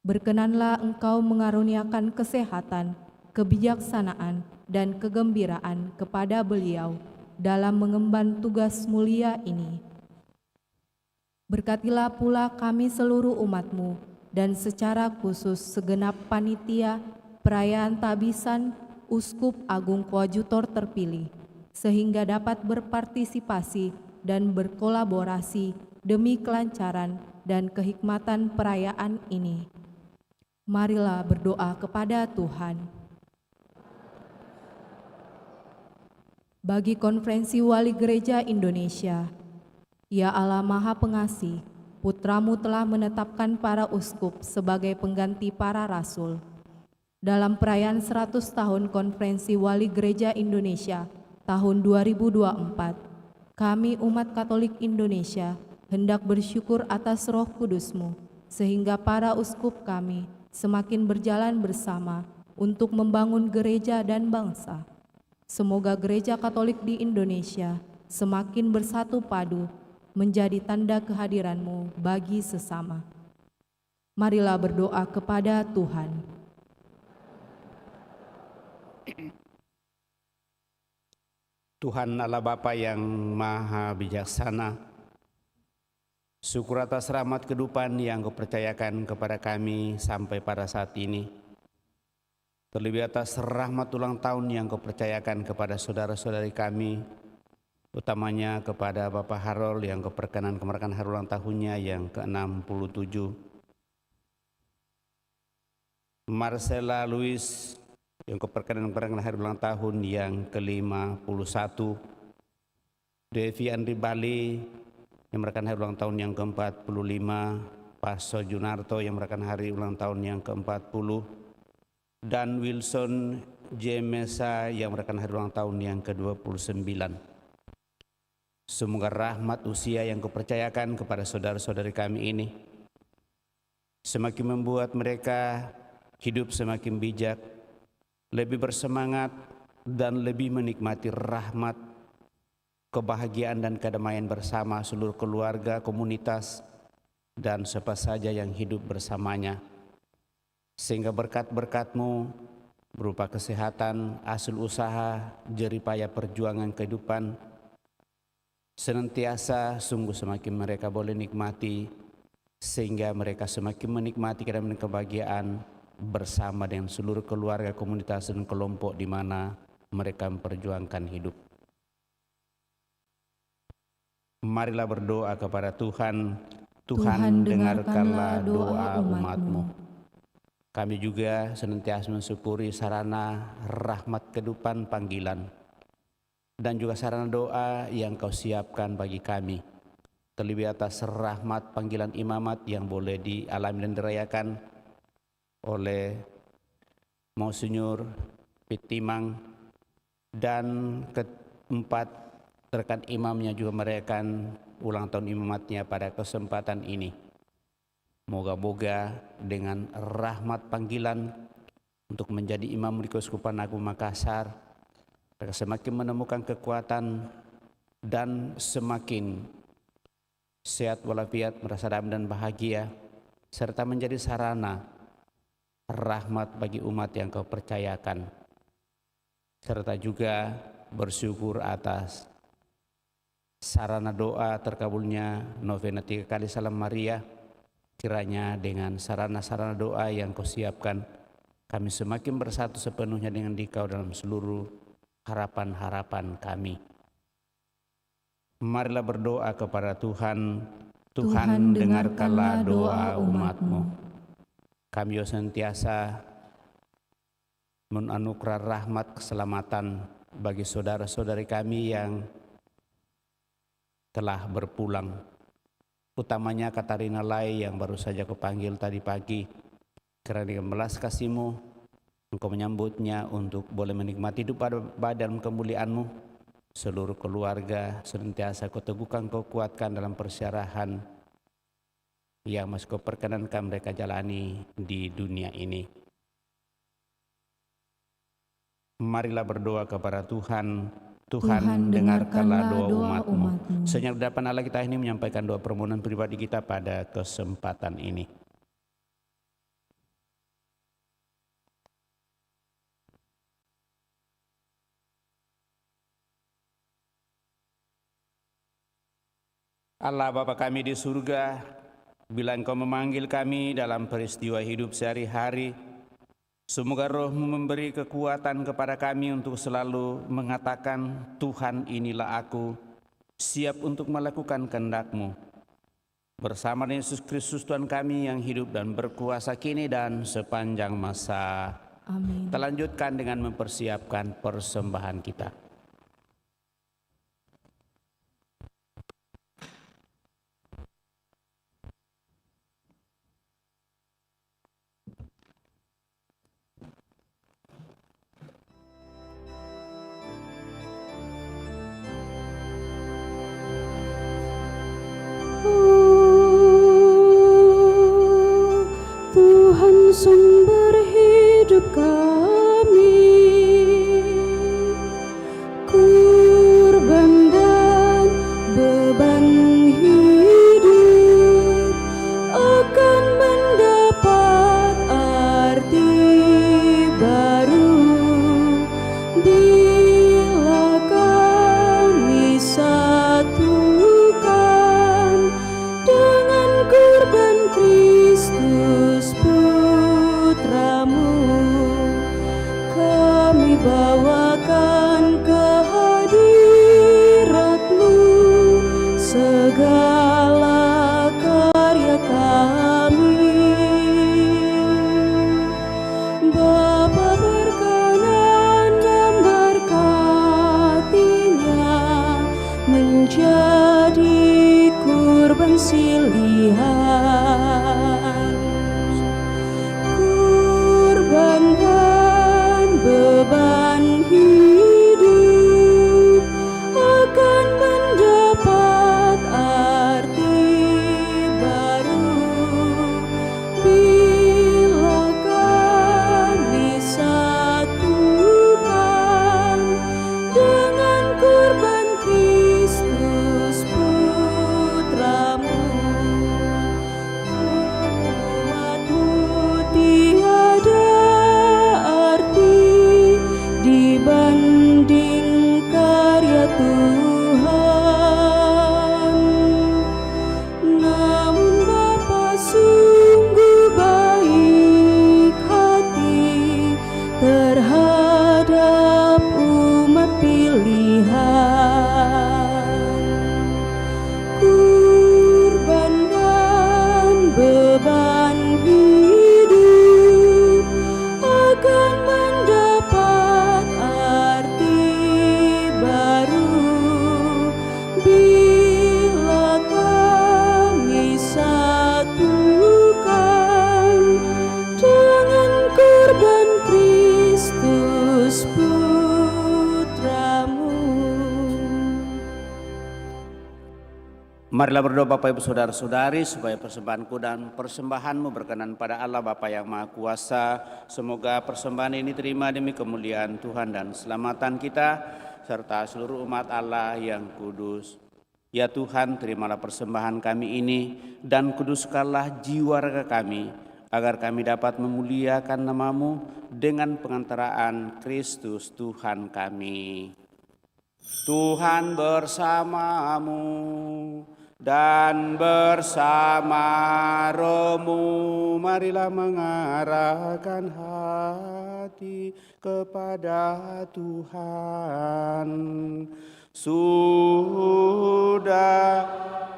Berkenanlah Engkau mengaruniakan kesehatan, kebijaksanaan, dan kegembiraan kepada beliau dalam mengemban tugas mulia ini. Berkatilah pula kami seluruh umat-Mu dan secara khusus segenap panitia perayaan tahbisan Uskup Agung Koadjutor terpilih, sehingga dapat berpartisipasi dan berkolaborasi demi kelancaran dan kehikmatan perayaan ini. Marilah berdoa kepada Tuhan. Bagi Konferensi Wali Gereja Indonesia, Ya Allah Maha Pengasih, Putra-Mu telah menetapkan para uskup sebagai pengganti para rasul. Dalam perayaan 100 tahun Konferensi Wali Gereja Indonesia tahun 2024, kami umat Katolik Indonesia hendak bersyukur atas Roh Kudus-Mu, sehingga para uskup kami semakin berjalan bersama untuk membangun gereja dan bangsa. Semoga Gereja Katolik di Indonesia semakin bersatu padu menjadi tanda kehadiran-Mu bagi sesama. Marilah berdoa kepada Tuhan. Tuhan Allah Bapa yang Maha Bijaksana, syukur atas rahmat kehidupan yang Kau percayakan kepada kami sampai pada saat ini. Terlebih atas rahmat ulang tahun yang Kau percayakan kepada saudara-saudari kami, utamanya kepada Bapak Harold yang Kau perkenan kemerayakan hari ulang tahunnya yang ke-67. Marcella Luis yang Kau perkenan kemerayakan hari ulang tahun yang ke-51. Devi Andri Bali yang merayakan hari ulang tahun yang ke-45. Paso Junarto yang merayakan hari ulang tahun yang ke-40. Dan Wilson J. Mesa yang merayakan hari ulang tahun yang ke-29. Semoga rahmat usia yang Kau percayakan kepada saudara-saudari kami ini semakin membuat mereka hidup semakin bijak, lebih bersemangat, dan lebih menikmati rahmat, kebahagiaan dan kedamaian bersama seluruh keluarga, komunitas, dan siapa saja yang hidup bersamanya. Sehingga berkat-berkat-Mu berupa kesehatan, hasil usaha, jeripaya perjuangan kehidupan, senantiasa sungguh semakin mereka boleh nikmati, sehingga mereka semakin menikmati kedamaian kebahagiaan bersama dengan seluruh keluarga, komunitas, dan kelompok di mana mereka memperjuangkan hidup. Marilah berdoa kepada Tuhan. Tuhan, dengarkanlah doa umat-Mu. Kami juga senantiasa mensyukuri sarana rahmat kehidupan panggilan dan juga sarana doa yang Kau siapkan bagi kami. Terlebih atas rahmat panggilan imamat yang boleh dialami dan dirayakan oleh Monsinyur Pitimang, dan keempat rekan imamnya juga merayakan ulang tahun imamatnya pada kesempatan ini. Moga-moga dengan rahmat panggilan untuk menjadi imam di Keuskupan Agung Makassar, mereka semakin menemukan kekuatan dan semakin sehat walafiat, merasa damai dan bahagia, serta menjadi sarana rahmat bagi umat yang Kau percayakan, serta juga bersyukur atas sarana doa terkabulnya novena 3 kali Salam Maria. Kiranya dengan sarana-sarana doa yang Kau siapkan, kami semakin bersatu sepenuhnya dengan Dikau dalam seluruh harapan-harapan kami. Marilah berdoa kepada Tuhan. Tuhan, dengarkanlah doa umat-Mu. Kami senantiasa menanugerah rahmat keselamatan bagi saudara-saudari kami yang telah berpulang, utamanya Katarina Lai yang baru saja Kau panggil tadi pagi. Karena dengan belas kasih-Mu Engkau menyambutnya untuk boleh menikmati hidup pada dalam kemuliaan-Mu. Seluruh keluarga senantiasa Kau teguhkan, Kau kuatkan dalam persyarahan yang masih Kau perkenankan mereka jalani di dunia ini. Marilah berdoa kepada Tuhan. Tuhan, dengarkanlah doa umat-Mu. Senyap di hadapan Allah kita ini menyampaikan doa permohonan pribadi kita pada kesempatan ini. Allah Bapa kami di surga, bila Engkau memanggil kami dalam peristiwa hidup sehari-hari, semoga Roh-Mu memberi kekuatan kepada kami untuk selalu mengatakan, Tuhan inilah aku, siap untuk melakukan kehendak-Mu. Bersama dengan Yesus Kristus Tuhan kami yang hidup dan berkuasa kini dan sepanjang masa. Amin. Kita lanjutkan dengan mempersiapkan persembahan kita. Tuhan sumber hidup kami, menjadi kurban silihan, kurban dan beban hidup akan mendapat arti baru bila kami satukan dengan kurban Kristus Putramu. Umatmu tiada arti dibanding karya Tuhan. Namun Bapa sungguh baik hati terhadap umat pilihan. Kurban dan beban hidup akan mendapat arti baru bila kami satukan dengan kurban Kristus Putramu. Marilah berdoa Bapak Ibu Saudara-saudari supaya persembahanku dan persembahanmu berkenan pada Allah Bapa yang Maha Kuasa. Semoga persembahan ini terima demi kemuliaan Tuhan dan keselamatan kita serta seluruh umat Allah yang kudus. Ya Tuhan, terimalah persembahan kami ini dan kuduskanlah jiwa raga kami agar kami dapat memuliakan nama-Mu dengan pengantaraan Kristus Tuhan kami. Tuhan bersamamu dan bersama rohmu, marilah mengarahkan hati kepada Tuhan. Sudah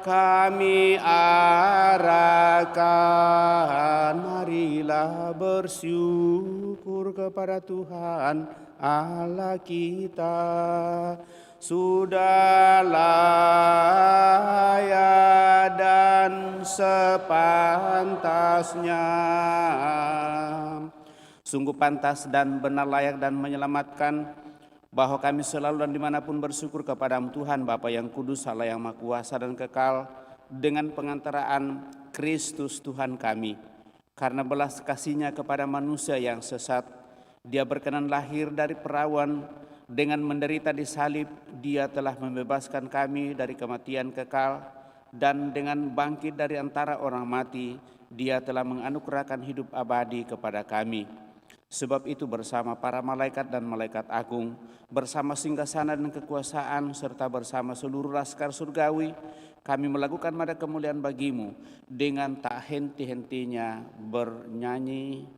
kami arahkan, marilah bersyukur kepada Tuhan Allah kita. Sudah layak dan sepantasnya, sungguh pantas dan benar layak dan menyelamatkan bahwa kami selalu dan dimanapun bersyukur kepada Tuhan Bapa yang kudus, Allah yang Maha Kuasa dan kekal, dengan pengantaraan Kristus Tuhan kami. Karena belas kasih-Nya kepada manusia yang sesat, Dia berkenan lahir dari perawan. Dengan menderita di salib, Dia telah membebaskan kami dari kematian kekal, dan dengan bangkit dari antara orang mati, Dia telah menganugerahkan hidup abadi kepada kami. Sebab itu bersama para malaikat dan malaikat agung, bersama singgasana dan kekuasaan, serta bersama seluruh laskar surgawi, kami melakukan mada kemuliaan bagi-Mu dengan tak henti-hentinya bernyanyi.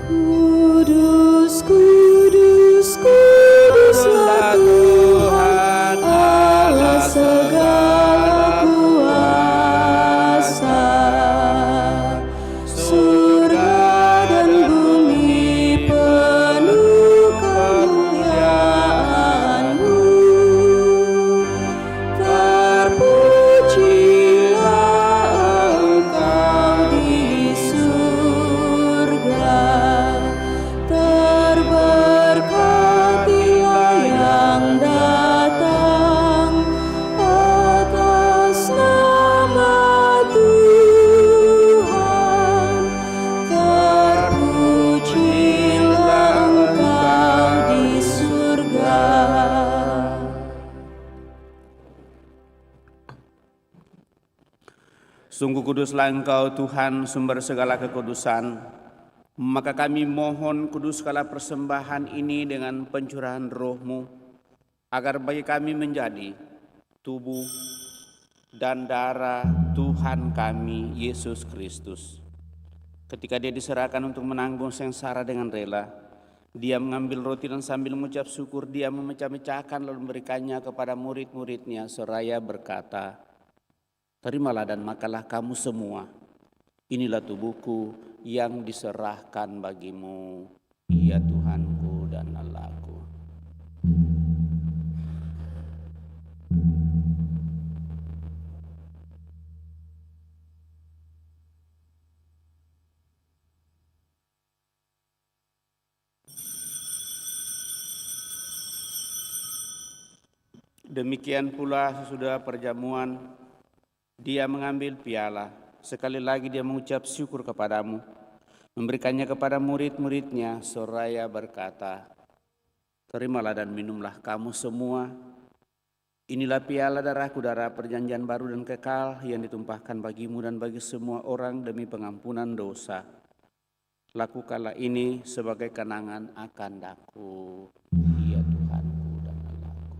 Kudus, kudus, kuduslah Tuhan Allah segala kuasa. Surga dan bumi penuh kemuliaan-Mu. Terpujilah Engkau di surga. Terberkatilah yang datang atas nama Tuhan. Terpujilah Engkau di surga. Sungguh kuduslah Engkau Tuhan, sumber segala kekudusan. Maka kami mohon kuduskanlah persembahan ini dengan pencurahan roh-Mu, agar bagi kami menjadi tubuh dan darah Tuhan kami, Yesus Kristus. Ketika Dia diserahkan untuk menanggung sengsara dengan rela, Dia mengambil roti dan sambil mengucap syukur, Dia memecah-mecahkan lalu memberikannya kepada murid-murid-Nya seraya berkata, "Terimalah dan makanlah kamu semua. Inilah tubuhku yang diserahkan bagimu, ya Tuhanku dan Allahku. Demikian pula sesudah perjamuan, dia mengambil piala. Sekali lagi dia mengucap syukur kepadamu, memberikannya kepada murid-muridnya, seraya berkata, terimalah dan minumlah kamu semua. Inilah piala darahku, darah perjanjian baru dan kekal yang ditumpahkan bagimu dan bagi semua orang demi pengampunan dosa. Lakukanlah ini sebagai kenangan akan aku, ya Tuhanku dan Allahku.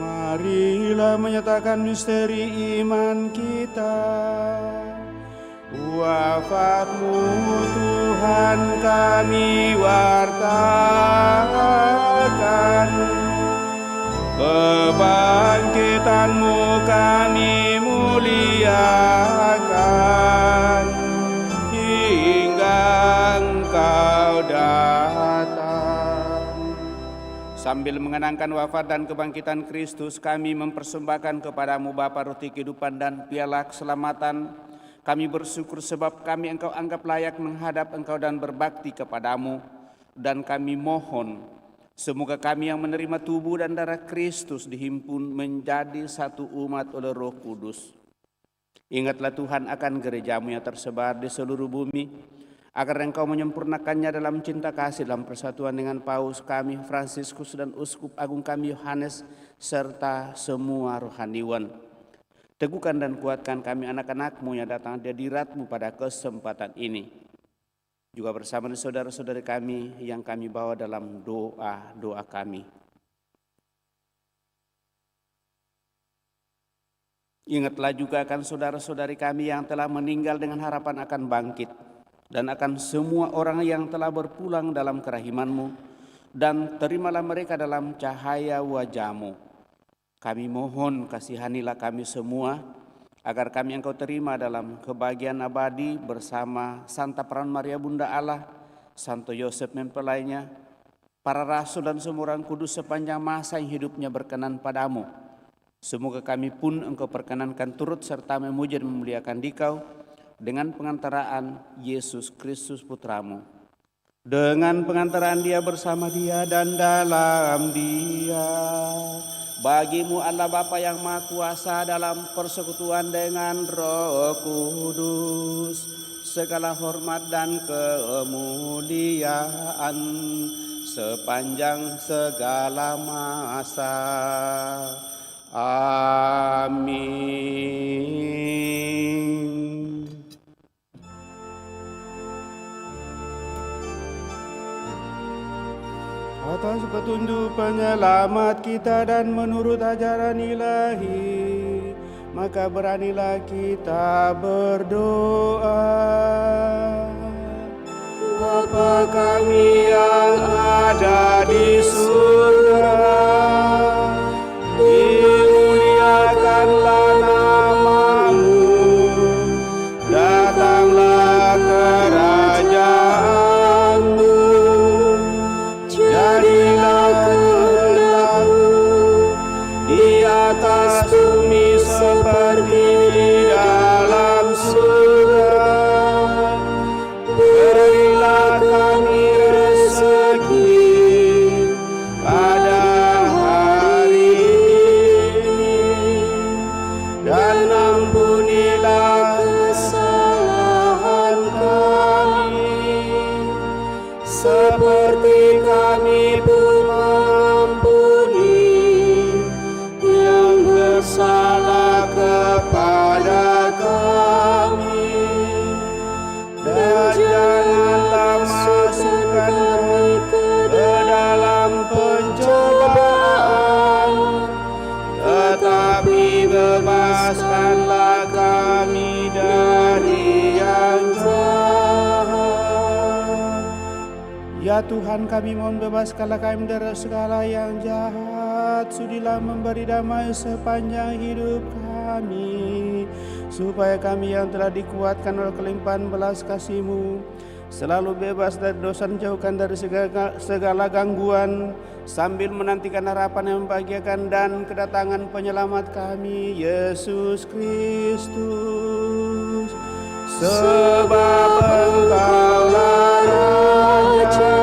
Marilah menyatakan misteri iman kita. Wafatmu Tuhan kami wartakan, kebangkitanmu kami muliakan, hingga Engkau datang. Sambil mengenangkan wafat dan kebangkitan Kristus, kami mempersembahkan kepadamu Bapa roti kehidupan dan piala keselamatan. Kami bersyukur sebab kami Engkau anggap layak menghadap Engkau dan berbakti kepadamu. Dan kami mohon, semoga kami yang menerima tubuh dan darah Kristus dihimpun menjadi satu umat oleh Roh Kudus. Ingatlah Tuhan akan gerejamu yang tersebar di seluruh bumi, agar Engkau menyempurnakannya dalam cinta kasih dalam persatuan dengan Paus kami Fransiskus dan Uskup Agung kami Yohanes serta semua rohaniwan. Teguhkan dan kuatkan kami anak-anak-Mu yang datang di hadirat-Mu pada kesempatan ini. Juga bersama dengan saudara-saudari kami yang kami bawa dalam doa-doa kami. Ingatlah juga akan saudara-saudari kami yang telah meninggal dengan harapan akan bangkit, dan akan semua orang yang telah berpulang dalam kerahiman-Mu, dan terimalah mereka dalam cahaya wajah-Mu. Kami mohon kasihanilah kami semua, agar kami Engkau terima dalam kebahagiaan abadi bersama Santa Peran Maria Bunda Allah, Santo Yosef mempelainya, para rasul dan semua orang kudus sepanjang masa yang hidupnya berkenan padamu. Semoga kami pun Engkau perkenankan turut serta memuji dan memuliakan Dikau, dengan pengantaraan Yesus Kristus Putramu. Dengan pengantaraan Dia, bersama Dia dan dalam Dia, bagimu Allah Bapa yang Maha Kuasa dalam persekutuan dengan Roh Kudus, segala hormat dan kemuliaan sepanjang segala masa. Amin. Atas petunjuk penyelamat kita dan menurut ajaran ilahi, maka beranilah kita berdoa. Bapa kami yang ada di surga, dimuliakanlah nama-Mu, datanglah kerajaan-Mu, jadilah kehendak-Mu di atas bumi seperti di dalam surga. Berilah kami rezeki pada Ya Tuhan, kami mohon bebaskanlah kami dari segala yang jahat. Sudilah memberi damai sepanjang hidup kami, supaya kami yang telah dikuatkan oleh kelimpahan belas kasih-Mu selalu bebas dari dosa dan jauhkan dari segala gangguan, sambil menantikan harapan yang membahagiakan dan kedatangan penyelamat kami, Yesus Kristus. Sebab Engkaulah Raja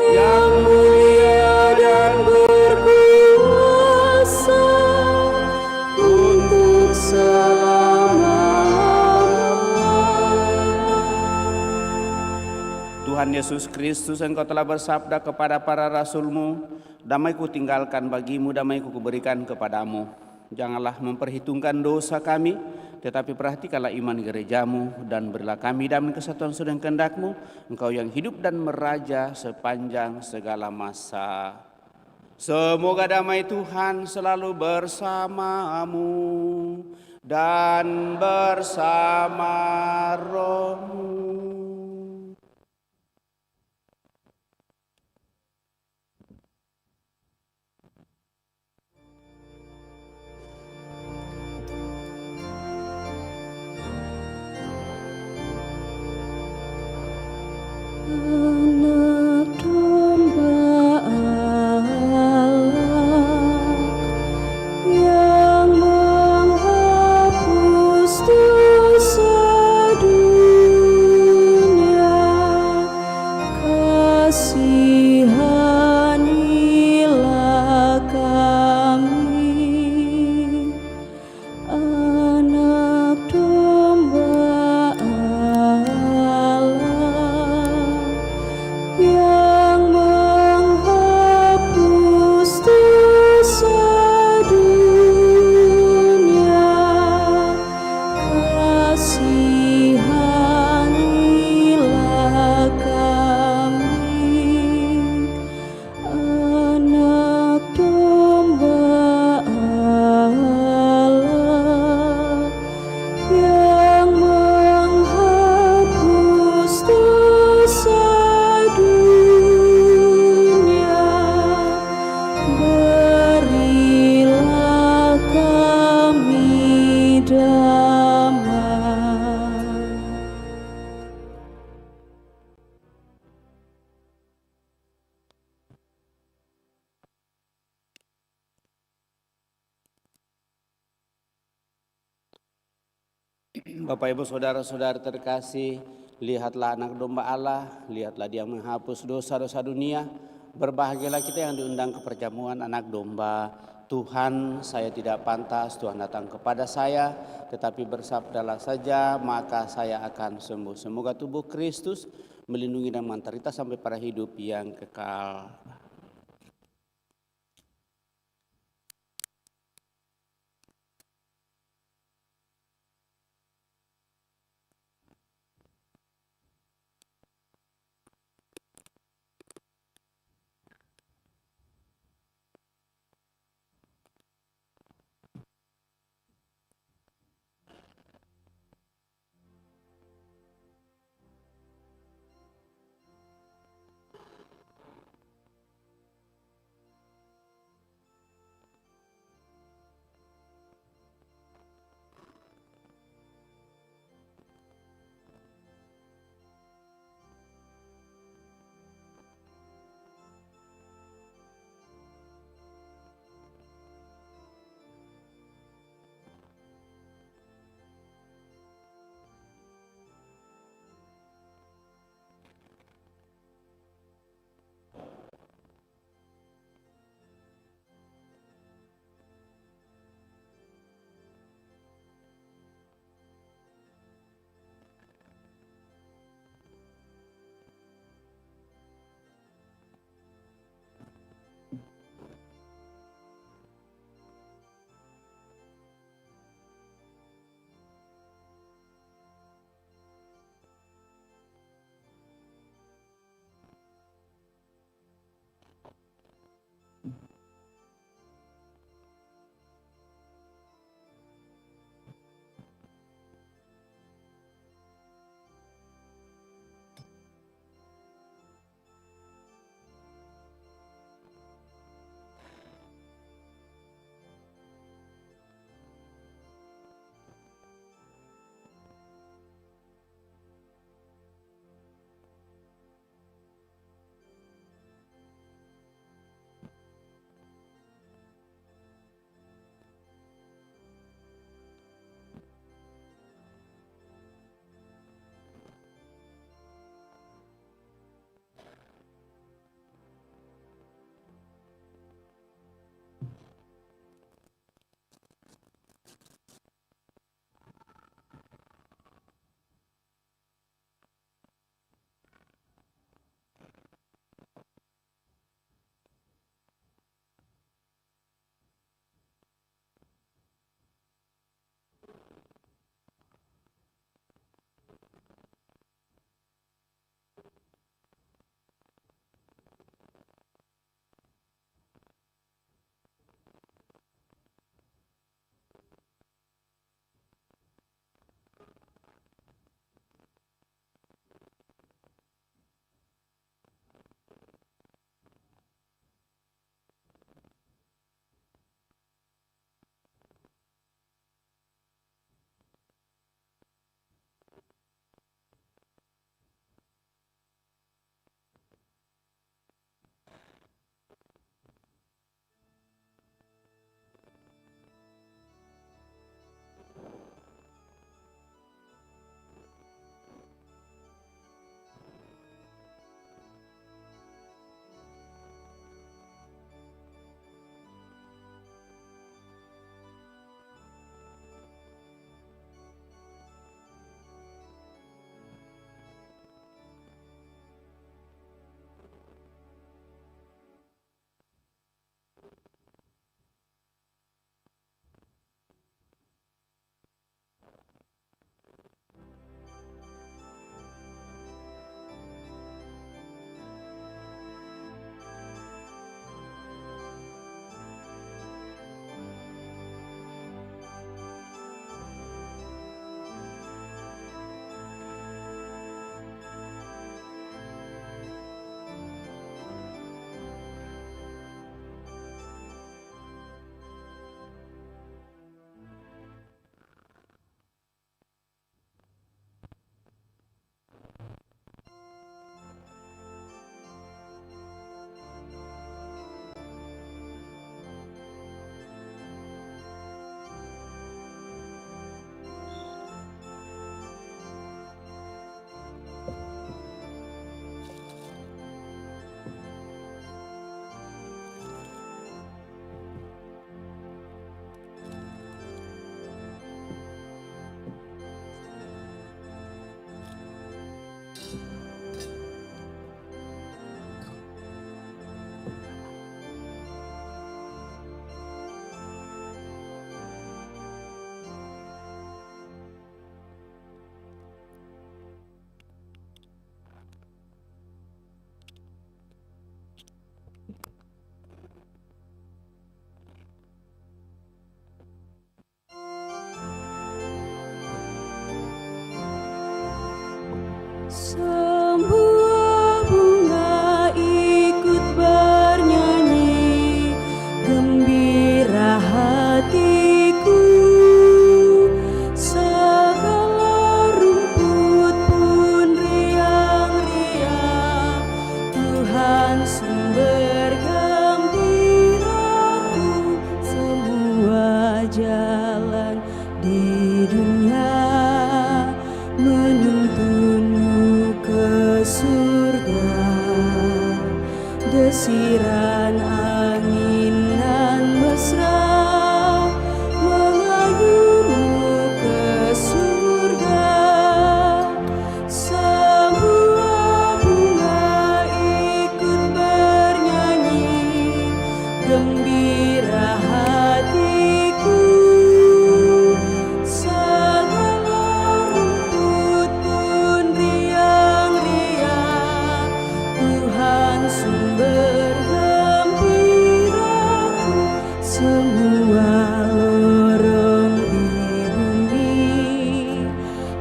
yang mulia dan berkuasa untuk Tuhan Yesus Kristus, Engkau telah bersabda kepada para rasul-Mu, damai ku tinggalkan bagimu, damai ku kuberikan kepadamu. Janganlah memperhitungkan dosa kami, tetapi perhatikanlah iman gerejamu, dan berilah kami damai kesatuan sedang kehendak-Mu, Engkau yang hidup dan meraja sepanjang segala masa. Semoga damai Tuhan selalu bersamamu dan bersama roh-Mu. Anak domba Allah yang menghapus dosa dunia, kasihanilah kami. Anak domba yang menghapus dosa dunia, kasihanilah kami. Anak domba Allah yang menghapus dosa dunia, berilah kami damai. Bapak Ibu saudara-saudara terkasih, lihatlah anak domba Allah, lihatlah Dia menghapus dosa-dosa dunia. Berbahagialah kita yang diundang ke perjamuan anak domba. Tuhan, saya tidak pantas Tuhan datang kepada saya, tetapi bersabdalah saja maka saya akan sembuh. Semoga tubuh Kristus melindungi dan mengantar kita sampai pada hidup yang kekal.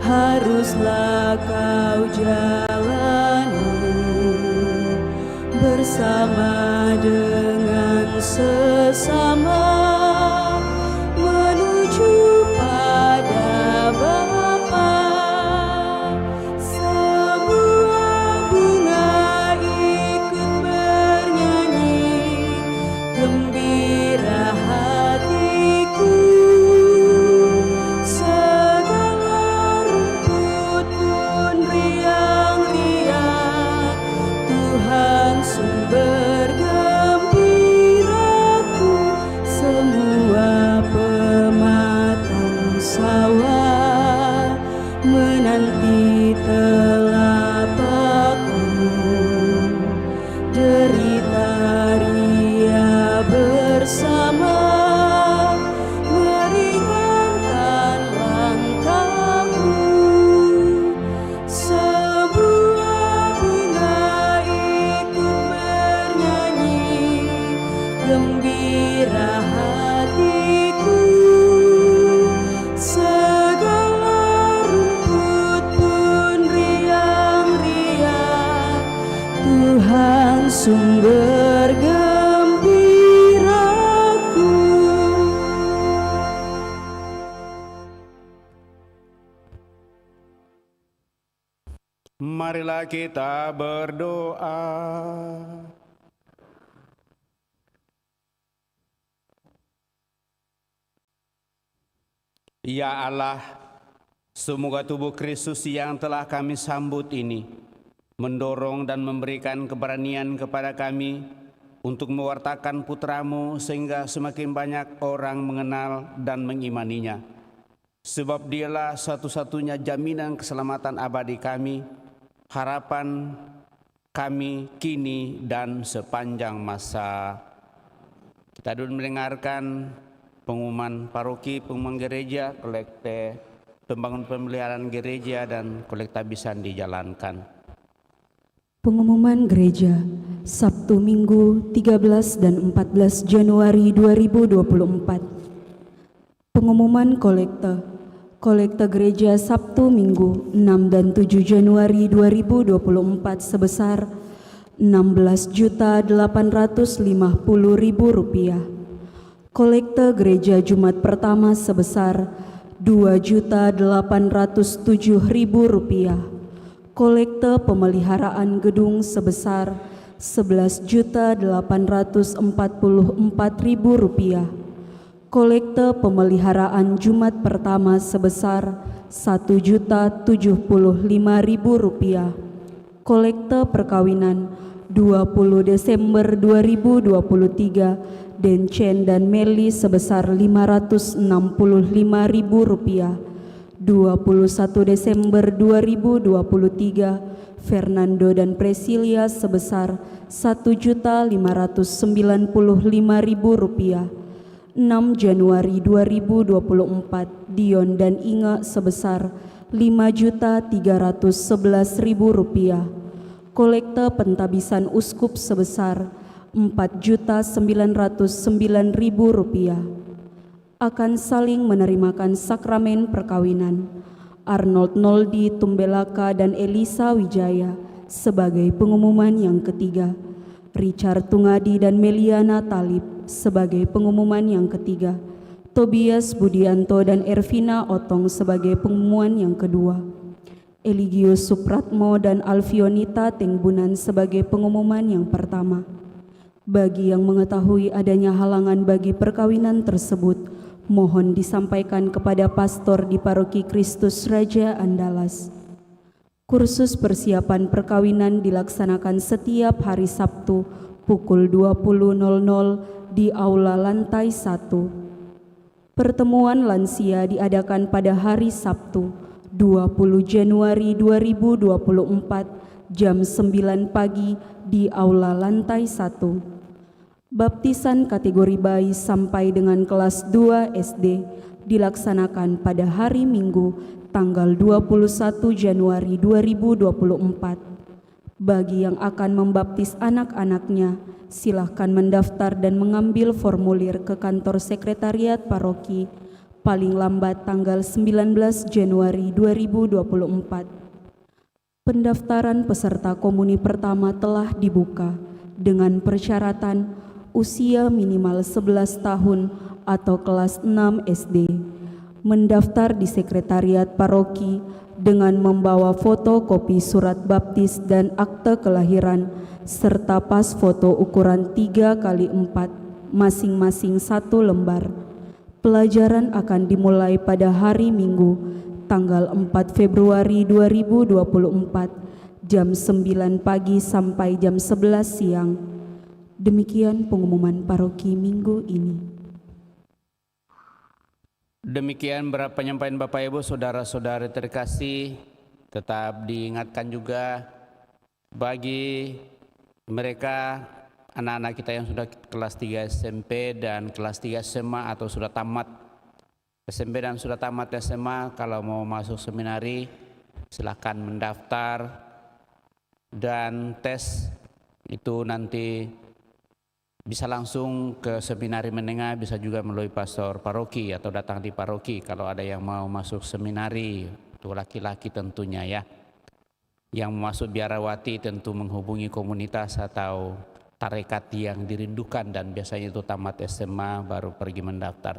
haruslah kau jalani bersama dengan sesama menuju pada Bapa. Semua bunga ikut bernyanyi, gembira hatiku. Segala rumput pun riang-riang, Tuhan sumber gembiraku. Semua pematang sawah menanti telapakku. Derita ria bersama meringankan langkahmu. Sebuah bunga ikut bernyanyi, gembira hatiku. Segala rumput pun riang-riang, Tuhan sumber gembiraku. Marilah kita berdoa. Ya Allah, semoga tubuh Kristus yang telah kami sambut ini mendorong dan memberikan keberanian kepada kami untuk mewartakan putra-Mu sehingga semakin banyak orang mengenal dan mengimaninya. Sebab dialah satu-satunya jaminan keselamatan abadi kami, harapan kami kini dan sepanjang masa. Kita dulu mendengarkan pengumuman paroki, pengumuman gereja, kolekte pembangunan pemeliharaan gereja, dan kolekta bisa dijalankan. Pengumuman gereja Sabtu Minggu 13 dan 14 Januari 2024. Pengumuman kolekte gereja Sabtu Minggu 6 dan 7 Januari 2024 sebesar Rp16.850.000. Kolekte gereja Jumat pertama sebesar Rp2.807.000. Kolekte pemeliharaan gedung sebesar Rp11.844.000. Kolekte pemeliharaan Jumat pertama sebesar Rp1.075.000. Kolekte perkawinan 20 Desember 2023 Dencen dan Meli sebesar Rp565.000. 21 Desember 2023 Fernando dan Presilia sebesar Rp1.595.000. 6 Januari 2024 Dion dan Inga sebesar Rp5.311.000. Kolekte pentabisan uskup sebesar Rp4.909.000. Akan saling menerimakan sakramen perkawinan Arnold Noldi Tumbelaka dan Elisa Wijaya sebagai pengumuman yang ketiga, Richard Tungadi dan Meliana Talib sebagai pengumuman yang ketiga, Tobias Budianto dan Ervina Otong sebagai pengumuman yang kedua, Eligius Supratmo dan Alfionita Tengbunan sebagai pengumuman yang pertama. Bagi yang mengetahui adanya halangan bagi perkawinan tersebut, mohon disampaikan kepada pastor di Paroki Kristus Raja Andalas. Kursus persiapan perkawinan dilaksanakan setiap hari Sabtu pukul 20.00 di Aula Lantai 1. Pertemuan lansia diadakan pada hari Sabtu 20 Januari 2024 jam 9 pagi di Aula Lantai 1. Baptisan kategori bayi sampai dengan kelas 2 SD dilaksanakan pada hari Minggu tanggal 21 Januari 2024. Bagi yang akan membaptis anak-anaknya, silahkan mendaftar dan mengambil formulir ke kantor sekretariat paroki paling lambat tanggal 19 Januari 2024. Pendaftaran peserta komuni pertama telah dibuka dengan persyaratan usia minimal 11 tahun atau kelas 6 SD. Mendaftar di sekretariat paroki dengan membawa fotokopi surat baptis dan akte kelahiran serta pas foto ukuran 3x4 masing-masing 1 lembar. Pelajaran akan dimulai pada hari Minggu tanggal 4 Februari 2024 jam 9 pagi sampai jam 11 siang. Demikian pengumuman paroki minggu ini. Demikian beberapa penyampaian Bapak Ibu saudara-saudari terkasih. Tetap diingatkan juga bagi mereka anak-anak kita yang sudah kelas 3 SMP dan kelas 3 SMA atau sudah tamat SMP dan sudah tamat SMA, kalau mau masuk seminari silakan mendaftar, dan tes itu nanti bisa langsung ke seminari menengah, bisa juga melalui pastor paroki atau datang di paroki kalau ada yang mau masuk seminari, itu laki-laki tentunya ya. Yang mau masuk biarawati tentu menghubungi komunitas atau tarekat yang dirindukan, dan biasanya itu tamat SMA baru pergi mendaftar.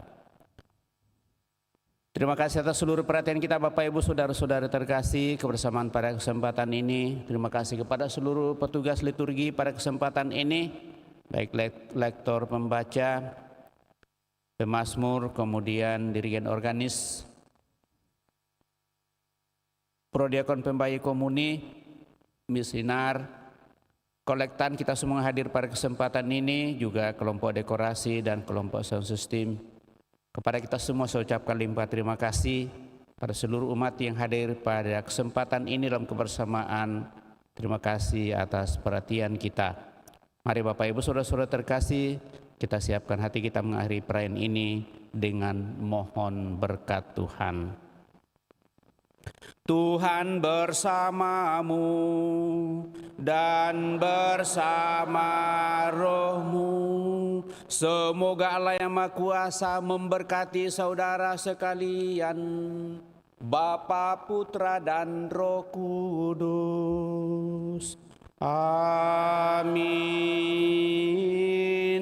Terima kasih atas seluruh perhatian kita Bapak Ibu saudara-saudara terkasih kebersamaan pada kesempatan ini. Terima kasih kepada seluruh petugas liturgi pada kesempatan ini, baik lektor pembaca, pemazmur, kemudian dirigen organis, prodiakon pembayi komuni, misinar, kolektan, kita semua hadir pada kesempatan ini, juga kelompok dekorasi dan kelompok sound system. Kepada kita semua saya ucapkan limpah terima kasih pada seluruh umat yang hadir pada kesempatan ini dalam kebersamaan. Terima kasih atas perhatian kita. Mari Bapak Ibu saudara-saudara terkasih, kita siapkan hati kita mengakhiri perayaan ini dengan mohon berkat Tuhan. Tuhan bersamamu dan bersama rohmu. Semoga Allah yang Maha Kuasa memberkati saudara sekalian, Bapa, Putra, dan Roh Kudus. Amin.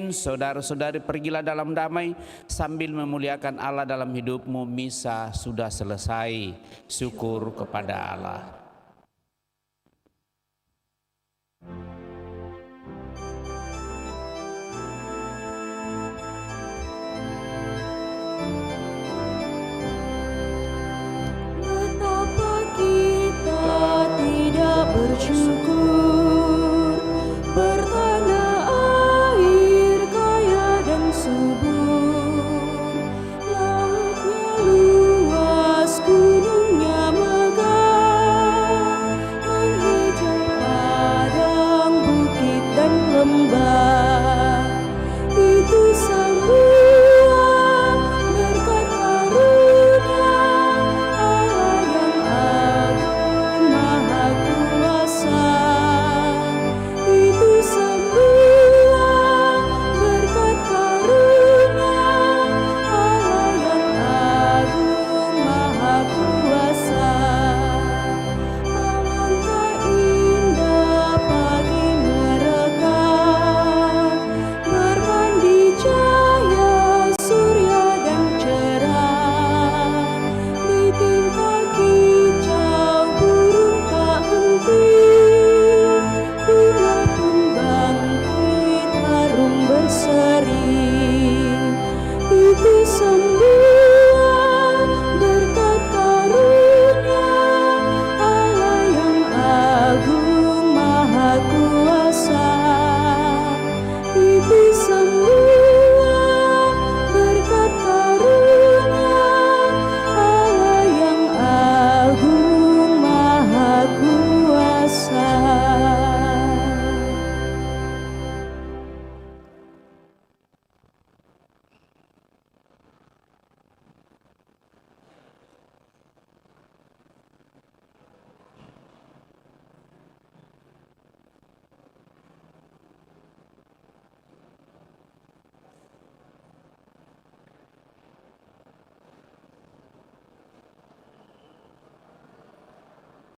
Saudara-saudari, pergilah dalam damai sambil memuliakan Allah dalam hidupmu. Misa sudah selesai. Syukur kepada Allah.